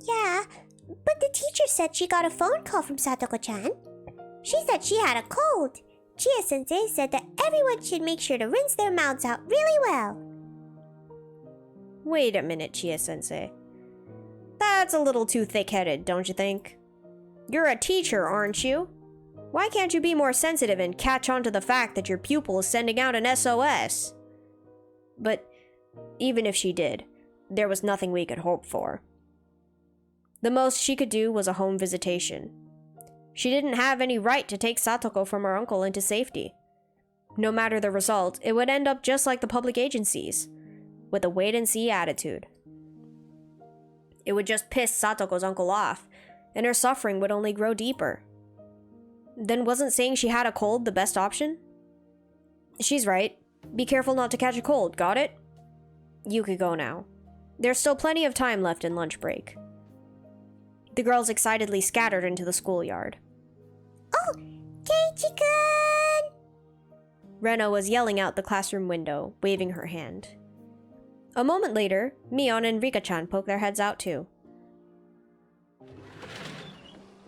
Yeah, but the teacher said she got a phone call from Satoko-chan. She said she had a cold. Chia-sensei said that everyone should make sure to rinse their mouths out really well. Wait a minute, Chia-sensei. That's a little too thick-headed, don't you think? You're a teacher, aren't you? Why can't you be more sensitive and catch on to the fact that your pupil is sending out an SOS? But even if she did, there was nothing we could hope for. The most she could do was a home visitation. She didn't have any right to take Satoko from her uncle into safety. No matter the result, it would end up just like the public agencies, with a wait-and-see attitude. It would just piss Satoko's uncle off, and her suffering would only grow deeper. Then wasn't saying she had a cold the best option? She's right. Be careful not to catch a cold, got it? You could go now. There's still plenty of time left in lunch break. The girls excitedly scattered into the schoolyard. Oh, Keiichi-kun! Rena was yelling out the classroom window, waving her hand. A moment later, Mion and Rika-chan poked their heads out too.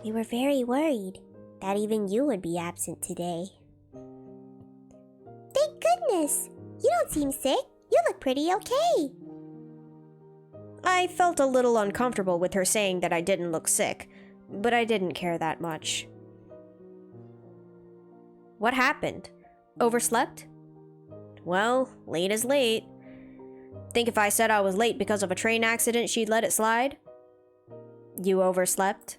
We were very worried that even you would be absent today. Thank goodness! You don't seem sick. You look pretty okay. I felt a little uncomfortable with her saying that I didn't look sick, but I didn't care that much. What happened? Overslept? Well, late is late. Think if I said I was late because of a train accident, she'd let it slide? You overslept?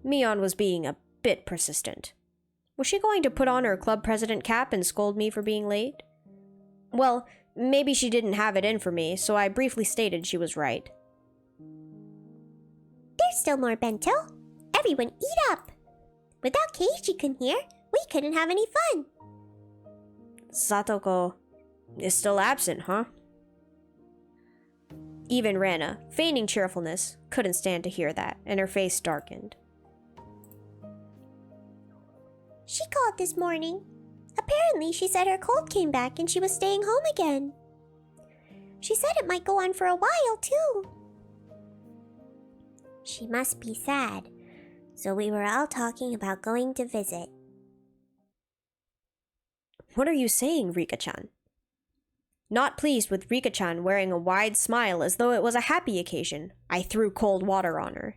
Mion was being a bit persistent. Was she going to put on her club president cap and scold me for being late? Well, maybe she didn't have it in for me, so I briefly stated she was right. There's still more bento. Everyone eat up. Without Keiichi-kun here, we couldn't have any fun. Satoko is still absent, huh? Even Rana, feigning cheerfulness, couldn't stand to hear that, and her face darkened. She called this morning. Apparently, she said her cold came back and she was staying home again. She said it might go on for a while, too. She must be sad, so we were all talking about going to visit. What are you saying, Rika-chan? Not pleased with Rika-chan wearing a wide smile as though it was a happy occasion, I threw cold water on her.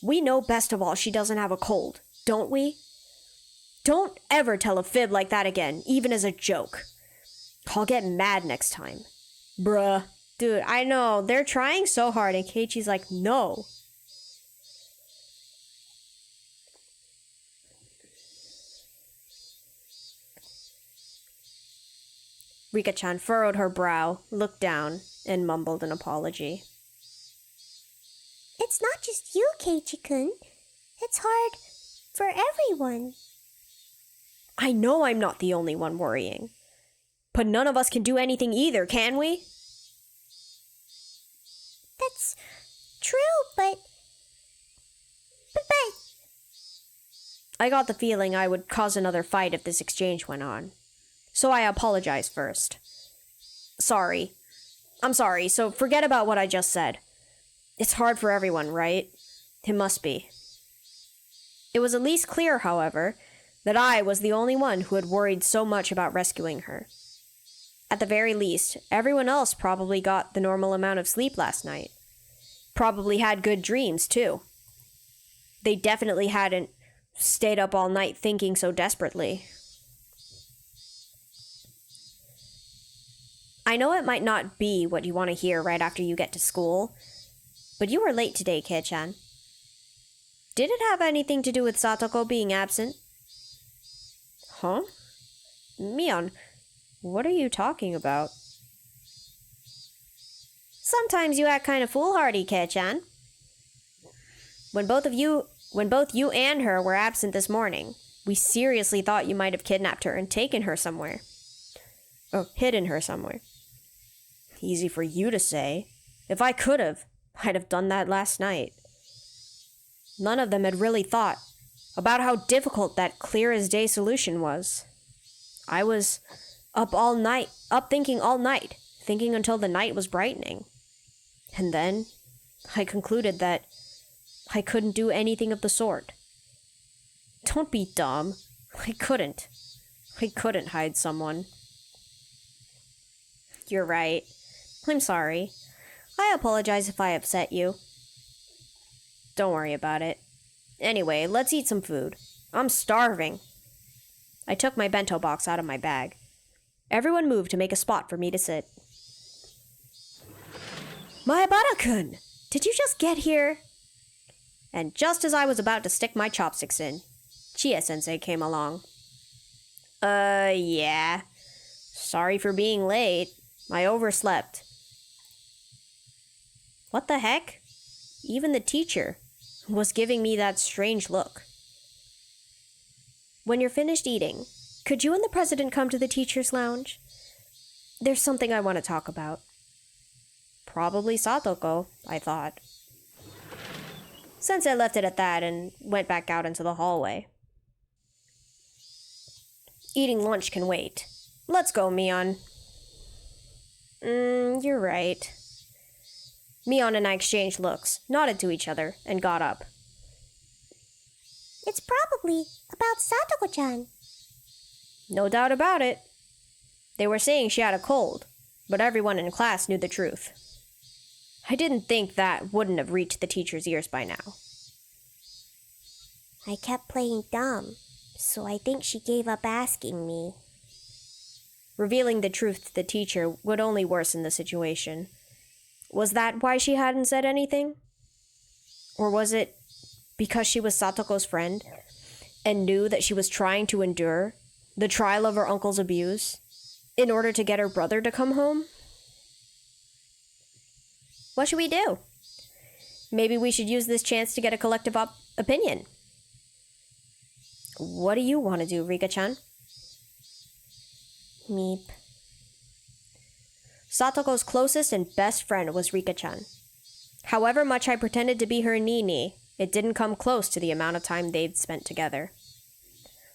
We know best of all she doesn't have a cold, don't we? Don't ever tell a fib like that again, even as a joke. I'll get mad next time. Bruh. Dude, I know, they're trying so hard and Keiichi's like, no. Rika-chan furrowed her brow, looked down, and mumbled an apology. It's not just you, Keiichi-kun. It's hard for everyone. I know I'm not the only one worrying. But none of us can do anything either, can we? That's true, but... I got the feeling I would cause another fight if this exchange went on. So I apologized first. Sorry. I'm sorry, so forget about what I just said. It's hard for everyone, right? It must be. It was at least clear, however, that I was the only one who had worried so much about rescuing her. At the very least, everyone else probably got the normal amount of sleep last night. Probably had good dreams, too. They definitely hadn't stayed up all night thinking so desperately. I know it might not be what you want to hear right after you get to school, but you were late today, Keiichi. Did it have anything to do with Satoko being absent? Huh? Mion, what are you talking about? Sometimes you act kind of foolhardy, Keiichi. When both you and her were absent this morning, we seriously thought you might have kidnapped her and taken her somewhere. Or hidden her somewhere. Easy for you to say. If I could have, I'd have done that last night. None of them had really thought about how difficult that clear-as-day solution was. I was up thinking all night, thinking until the night was brightening. And then I concluded that I couldn't do anything of the sort. Don't be dumb. I couldn't hide someone. You're right. I'm sorry. I apologize if I upset you. Don't worry about it. Anyway, let's eat some food. I'm starving. I took my bento box out of my bag. Everyone moved to make a spot for me to sit. Maebara-kun! Did you just get here? And just as I was about to stick my chopsticks in, Chie-sensei came along. Yeah. Sorry for being late. I overslept. What the heck? Even the teacher was giving me that strange look. When you're finished eating, could you and the president come to the teacher's lounge? There's something I want to talk about. Probably Satoko, I thought. Sensei left it at that and went back out into the hallway. Eating lunch can wait. Let's go, Mion. You're right. Mion and I exchanged looks, nodded to each other, and got up. It's probably about Satoko-chan. No doubt about it. They were saying she had a cold, but everyone in class knew the truth. I didn't think that wouldn't have reached the teacher's ears by now. I kept playing dumb, so I think she gave up asking me. Revealing the truth to the teacher would only worsen the situation. Was that why she hadn't said anything? Or was it because she was Satoko's friend and knew that she was trying to endure the trial of her uncle's abuse in order to get her brother to come home? What should we do? Maybe we should use this chance to get a collective opinion. What do you want to do, Rika-chan? Meep. Satoko's closest and best friend was Rika-chan. However much I pretended to be her Nini, it didn't come close to the amount of time they'd spent together.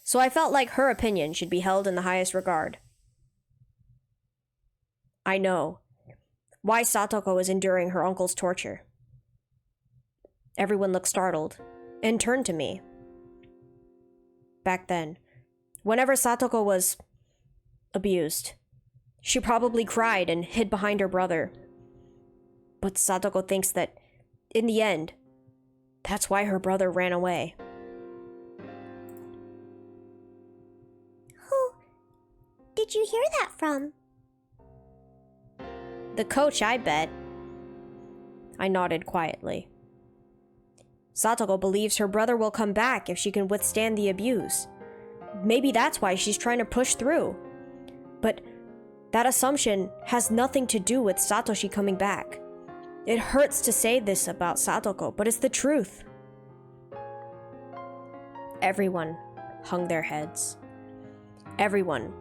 So I felt like her opinion should be held in the highest regard. I know why Satoko was enduring her uncle's torture. Everyone looked startled and turned to me. Back then, whenever Satoko was abused, she probably cried and hid behind her brother. But Satoko thinks that, in the end, that's why her brother ran away. Who did you hear that from? The coach, I bet. I nodded quietly. Satoko believes her brother will come back if she can withstand the abuse. Maybe that's why she's trying to push through. But that assumption has nothing to do with Satoshi coming back. It hurts to say this about Satoko, but it's the truth. Everyone hung their heads. Everyone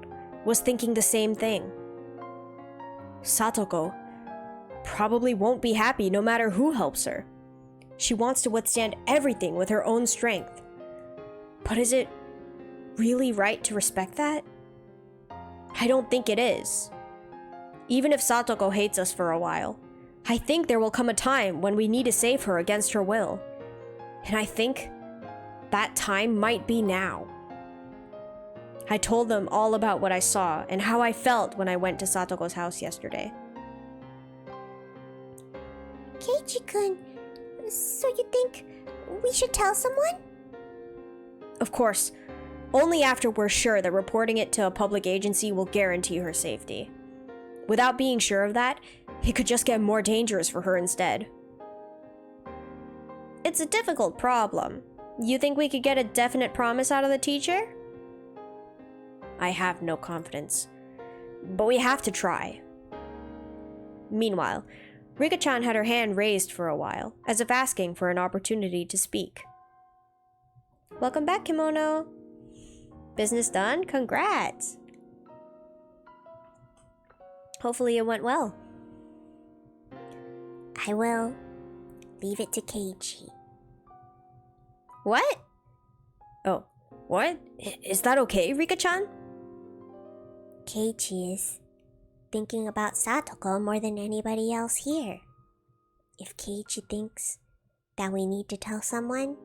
was thinking the same thing. Satoko probably won't be happy no matter who helps her. She wants to withstand everything with her own strength. But is it really right to respect that? I don't think it is. Even if Satoko hates us for a while, I think there will come a time when we need to save her against her will. And I think that time might be now. I told them all about what I saw and how I felt when I went to Satoko's house yesterday. Keiichi-kun, so you think we should tell someone? Of course, only after we're sure that reporting it to a public agency will guarantee her safety. Without being sure of that, it could just get more dangerous for her instead. It's a difficult problem. You think we could get a definite promise out of the teacher? I have no confidence, but we have to try. Meanwhile, Rika-chan had her hand raised for a while, as if asking for an opportunity to speak. Welcome back, Kimono. Business done? Congrats! Hopefully it went well. I will leave it to Keiichi. What? Oh, what? Is that okay, Rika-chan? Keiichi is thinking about Satoko more than anybody else here. If Keiichi thinks that we need to tell someone,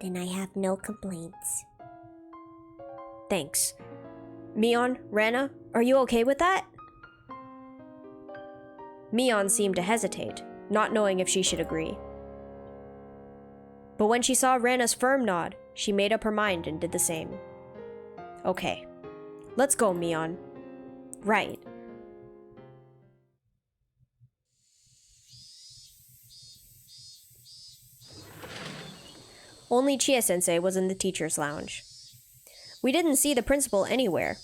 then I have no complaints. Thanks. Mion, Rana, are you okay with that? Mion seemed to hesitate, not knowing if she should agree. But when she saw Rana's firm nod, she made up her mind and did the same. Okay, let's go, Mion. Right. Only Chie-sensei was in the teacher's lounge. We didn't see the principal anywhere.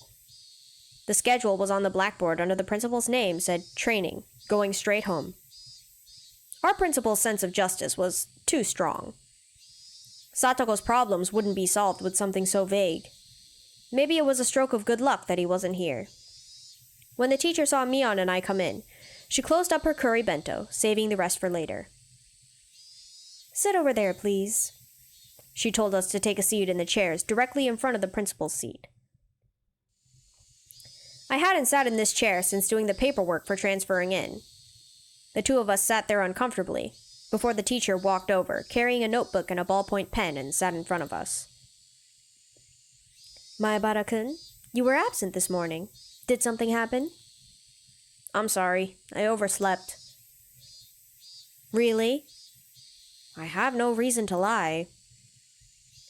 The schedule was on the blackboard under the principal's name said training, going straight home. Our principal's sense of justice was too strong. Satoko's problems wouldn't be solved with something so vague. Maybe it was a stroke of good luck that he wasn't here. When the teacher saw Mion and I come in, she closed up her curry bento, saving the rest for later. Sit over there, please. She told us to take a seat in the chairs directly in front of the principal's seat. I hadn't sat in this chair since doing the paperwork for transferring in. The two of us sat there uncomfortably, before the teacher walked over, carrying a notebook and a ballpoint pen, and sat in front of us. Maebara-kun, you were absent this morning. Did something happen? I'm sorry, I overslept. Really? I have no reason to lie.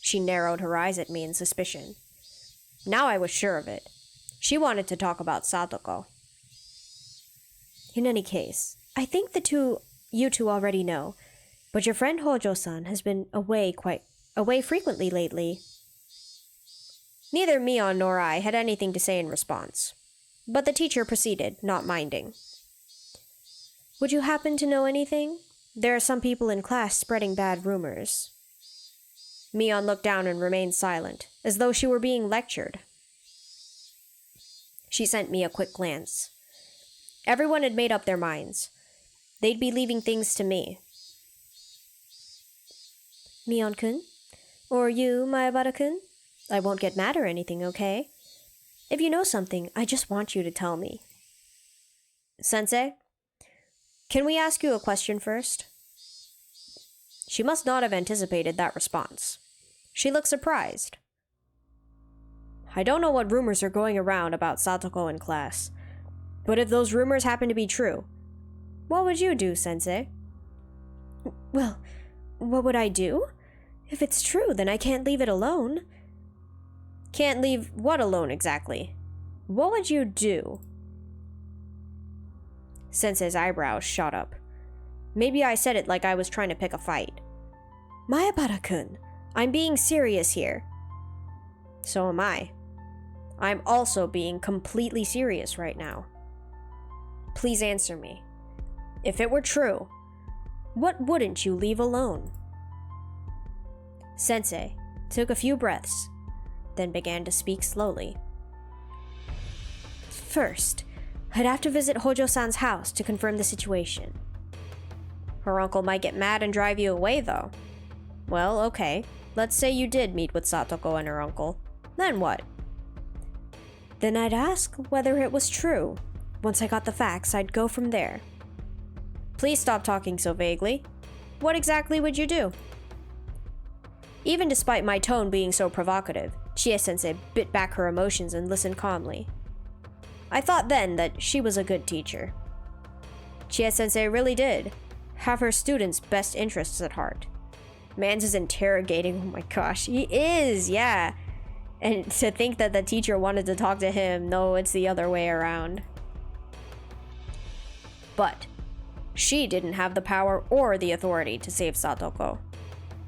She narrowed her eyes at me in suspicion. Now I was sure of it. She wanted to talk about Satoko. In any case, I think you two already know, but your friend Hojo-san has been away frequently lately. Neither Mion nor I had anything to say in response, but the teacher proceeded, not minding. Would you happen to know anything? There are some people in class spreading bad rumors. Mion looked down and remained silent, as though she were being lectured. She sent me a quick glance. Everyone had made up their minds. They'd be leaving things to me. Mion-kun? Or you, Maebara-kun? I won't get mad or anything, okay? If you know something, I just want you to tell me. Sensei? Can we ask you a question first? She must not have anticipated that response. She looked surprised. I don't know what rumors are going around about Satoko in class, but if those rumors happen to be true, what would you do, Sensei? Well, what would I do? If it's true, then I can't leave it alone. Can't leave what alone exactly? What would you do? Sensei's eyebrows shot up. Maybe I said it like I was trying to pick a fight. Maebara-kun, I'm being serious here. So am I. I'm also being completely serious right now. Please answer me. If it were true, what wouldn't you leave alone? Sensei took a few breaths, then began to speak slowly. First, I'd have to visit Hojo-san's house to confirm the situation. Her uncle might get mad and drive you away, though. Well, okay. Let's say you did meet with Satoko and her uncle. Then what? Then I'd ask whether it was true. Once I got the facts, I'd go from there. Please stop talking so vaguely. What exactly would you do? Even despite my tone being so provocative, Chie-sensei bit back her emotions and listened calmly. I thought then that she was a good teacher. Chie-sensei really did have her students' best interests at heart. Mans is interrogating, oh my gosh, he is, yeah. And to think that the teacher wanted to talk to him, no, it's the other way around. But she didn't have the power or the authority to save Satoko.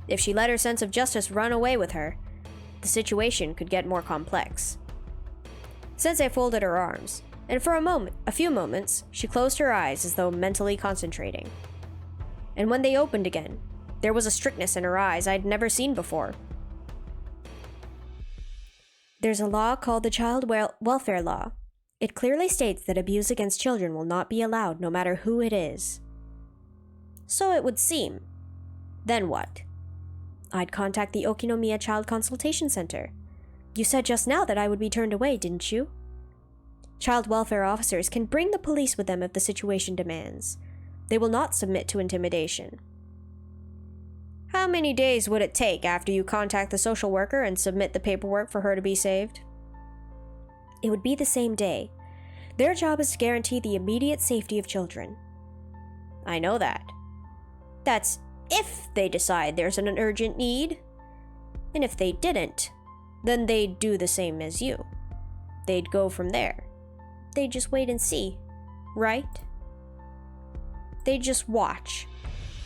If she let her sense of justice run away with her, the situation could get more complex. Sensei folded her arms, and for a few moments, she closed her eyes as though mentally concentrating. And when they opened again, there was a strictness in her eyes I'd never seen before. There's a law called the Child Welfare Law. It clearly states that abuse against children will not be allowed no matter who it is. So it would seem. Then what? I'd contact the Okinomiya Child Consultation Center. You said just now that I would be turned away, didn't you? Child welfare officers can bring the police with them if the situation demands. They will not submit to intimidation. How many days would it take after you contact the social worker and submit the paperwork for her to be saved? It would be the same day. Their job is to guarantee the immediate safety of children. I know that. That's if they decide there's an urgent need. And if they didn't, then they'd do the same as you. They'd go from there. They'd just wait and see, right? They'd just watch.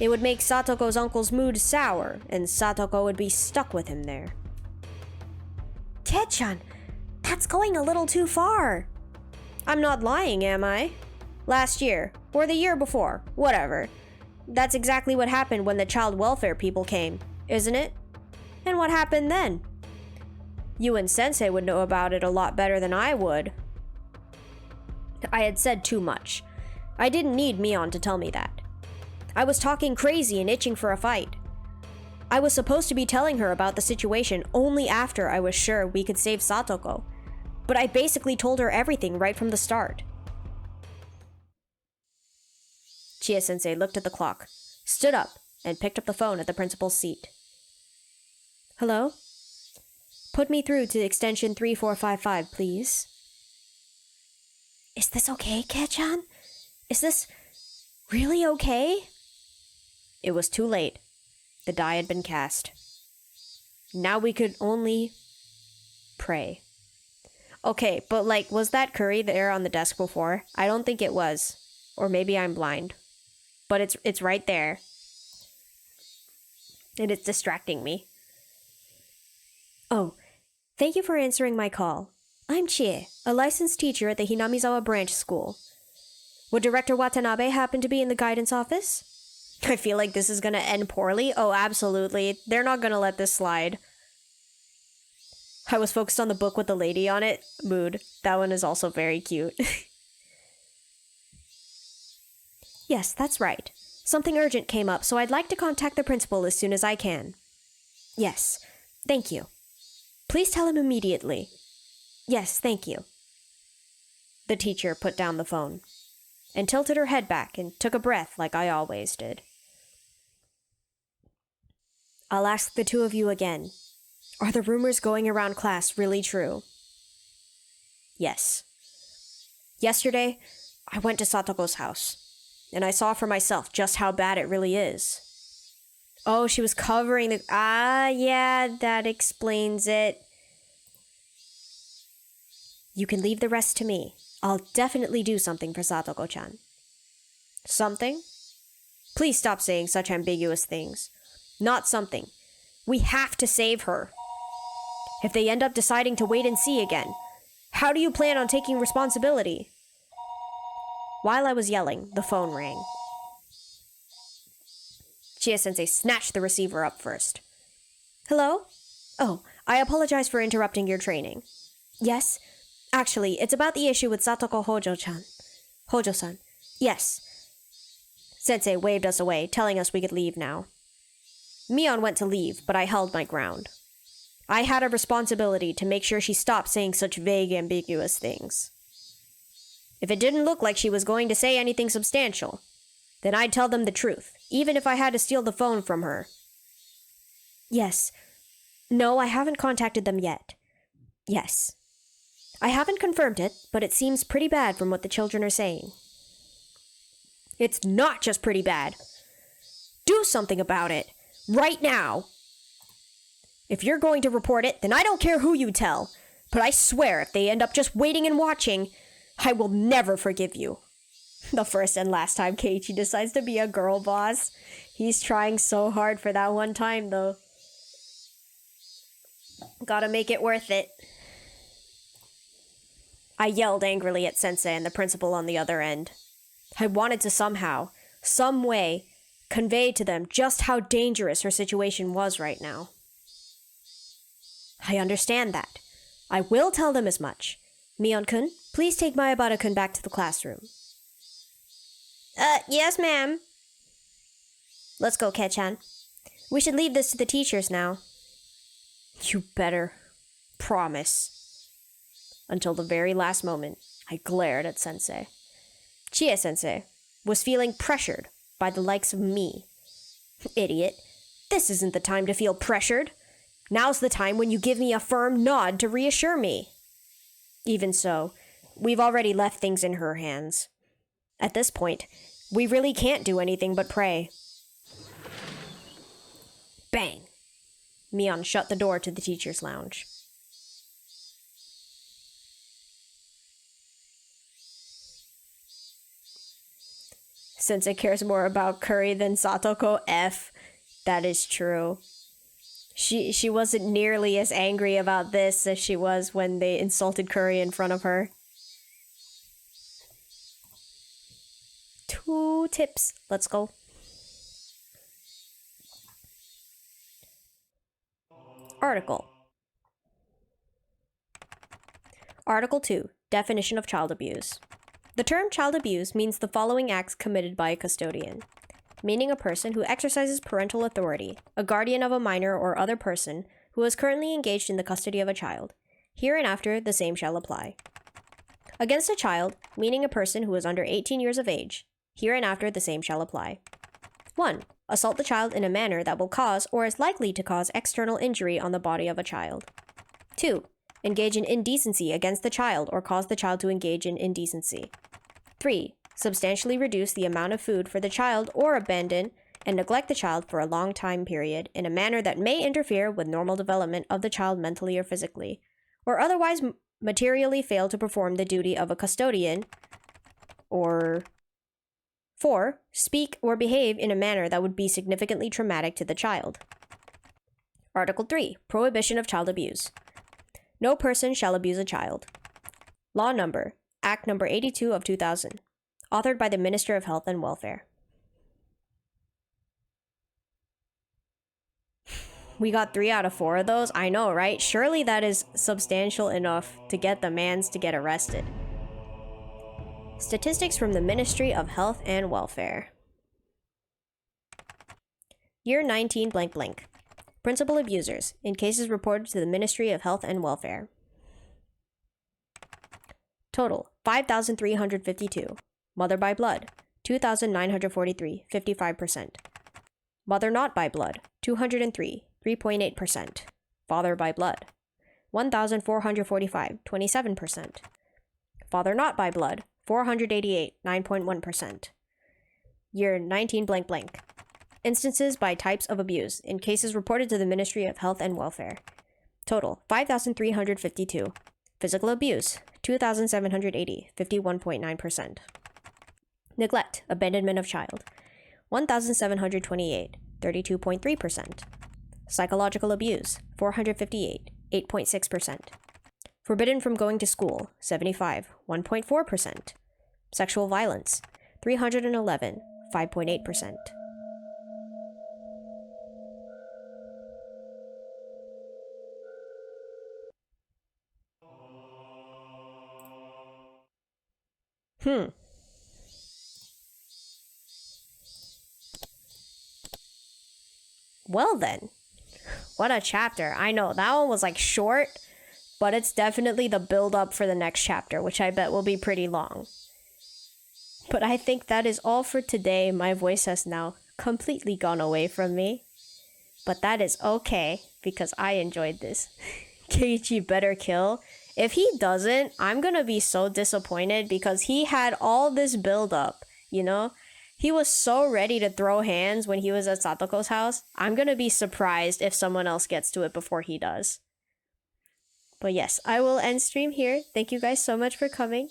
It would make Satoko's uncle's mood sour, and Satoko would be stuck with him there. Ted-chan, that's going a little too far. I'm not lying, am I? Last year, or the year before, whatever. That's exactly what happened when the child welfare people came, isn't it? And what happened then? You and Sensei would know about it a lot better than I would. I had said too much. I didn't need Mion to tell me that. I was talking crazy and itching for a fight. I was supposed to be telling her about the situation only after I was sure we could save Satoko, but I basically told her everything right from the start. Chie-sensei looked at the clock, stood up, and picked up the phone at the principal's seat. Hello? Put me through to extension 3455, please. Is this okay, Kei-chan? Is this really okay? It was too late. The die had been cast. Now we could only pray. Okay, but was that curry there on the desk before? I don't think it was. Or maybe I'm blind. But it's right there. And it's distracting me. Oh, thank you for answering my call. I'm Chie, a licensed teacher at the Hinamizawa Branch School. Would Director Watanabe happen to be in the guidance office? I feel like this is gonna end poorly. Oh, absolutely. They're not gonna let this slide. I was focused on the book with the lady on it. Mood. That one is also very cute. Yes, that's right. Something urgent came up, so I'd like to contact the principal as soon as I can. Yes, thank you. Please tell him immediately. Yes, thank you. The teacher put down the phone and tilted her head back and took a breath like I always did. I'll ask the two of you again. Are the rumors going around class really true? Yes. Yesterday, I went to Satoko's house, and I saw for myself just how bad it really is. Oh, she was covering the... yeah, that explains it. You can leave the rest to me. I'll definitely do something for Satoko-chan. Something? Please stop saying such ambiguous things. Not something. We have to save her. If they end up deciding to wait and see again, how do you plan on taking responsibility? While I was yelling, the phone rang. Chie-sensei snatched the receiver up first. Hello? Oh, I apologize for interrupting your training. Yes? Actually, it's about the issue with Satoko Hojo-chan. Hojo-san. Yes. Sensei waved us away, telling us we could leave now. Mion went to leave, but I held my ground. I had a responsibility to make sure she stopped saying such vague, ambiguous things. If it didn't look like she was going to say anything substantial, then I'd tell them the truth, even if I had to steal the phone from her. Yes. No, I haven't contacted them yet. Yes. I haven't confirmed it, but it seems pretty bad from what the children are saying. It's not just pretty bad. Do something about it. Right now. If you're going to report it, then I don't care who you tell. But I swear if they end up just waiting and watching, I will never forgive you. The first and last time Keiichi decides to be a girl boss. He's trying so hard for that one time, though. Gotta make it worth it. I yelled angrily at Sensei and the principal on the other end. I wanted to somehow, some way, convey to them just how dangerous her situation was right now. I understand that. I will tell them as much. Mion-kun, please take Mayabara-kun back to the classroom. Yes, ma'am. Let's go, Kei-chan. We should leave this to the teachers now. You better. Promise. Until the very last moment, I glared at Sensei. Chie-sensei was feeling pressured by the likes of me. Idiot. This isn't the time to feel pressured. Now's the time when you give me a firm nod to reassure me. Even so, we've already left things in her hands. At this point, we really can't do anything but pray. Bang! Mion shut the door to the teacher's lounge. Sensei cares more about curry than Satoko. F. That is true. She wasn't nearly as angry about this as she was when they insulted Curry in front of her. 2 tips. Let's go. Article. Article 2. Definition of child abuse. The term child abuse means the following acts committed by a custodian. Meaning a person who exercises parental authority, a guardian of a minor or other person who is currently engaged in the custody of a child. Hereinafter, the same shall apply. Against a child, meaning a person who is under 18 years of age. Hereinafter, the same shall apply. 1. Assault the child in a manner that will cause or is likely to cause external injury on the body of a child. 2. Engage in indecency against the child or cause the child to engage in indecency. 3. Substantially reduce the amount of food for the child or abandon and neglect the child for a long time period in a manner that may interfere with normal development of the child mentally or physically, or otherwise materially fail to perform the duty of a custodian, or 4. Speak or behave in a manner that would be significantly traumatic to the child. Article 3. Prohibition of child abuse. No person shall abuse a child. Law number, Act number 82 of 2000. Authored by the Minister of Health and Welfare. We got 3 out of 4 of those. I know, right? Surely that is substantial enough to get the mans to get arrested. Statistics from the Ministry of Health and Welfare. Year 19 blank blank. Principal abusers in cases reported to the Ministry of Health and Welfare. Total 5,352. Mother by blood, 2,943, 55%. Mother not by blood, 203, 3.8%. Father by blood, 1,445, 27%. Father not by blood, 488, 9.1%. Year 19 blank blank. Instances by types of abuse in cases reported to the Ministry of Health and Welfare. Total 5,352. Physical abuse, 2,780, 51.9%. Neglect, abandonment of child, 1,728, 32.3%. Psychological abuse, 458, 8.6%. Forbidden from going to school, 75, 1.4%. Sexual violence, 311, 5.8%. Well then, what a chapter. I know, that one was like short, but it's definitely the build-up for the next chapter, which I bet will be pretty long. But I think that is all for today. My voice has now completely gone away from me. But that is okay, because I enjoyed this. Keiichi better kill. If he doesn't, I'm gonna be so disappointed because he had all this build up, you know? He was so ready to throw hands when he was at Satoko's house. I'm gonna be surprised if someone else gets to it before he does. But yes, I will end stream here. Thank you guys so much for coming.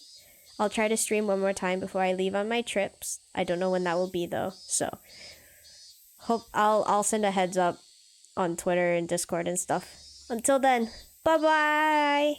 I'll try to stream one more time before I leave on my trips. I don't know when that will be though, so hope I'll send a heads up on Twitter and Discord and stuff. Until then, bye bye!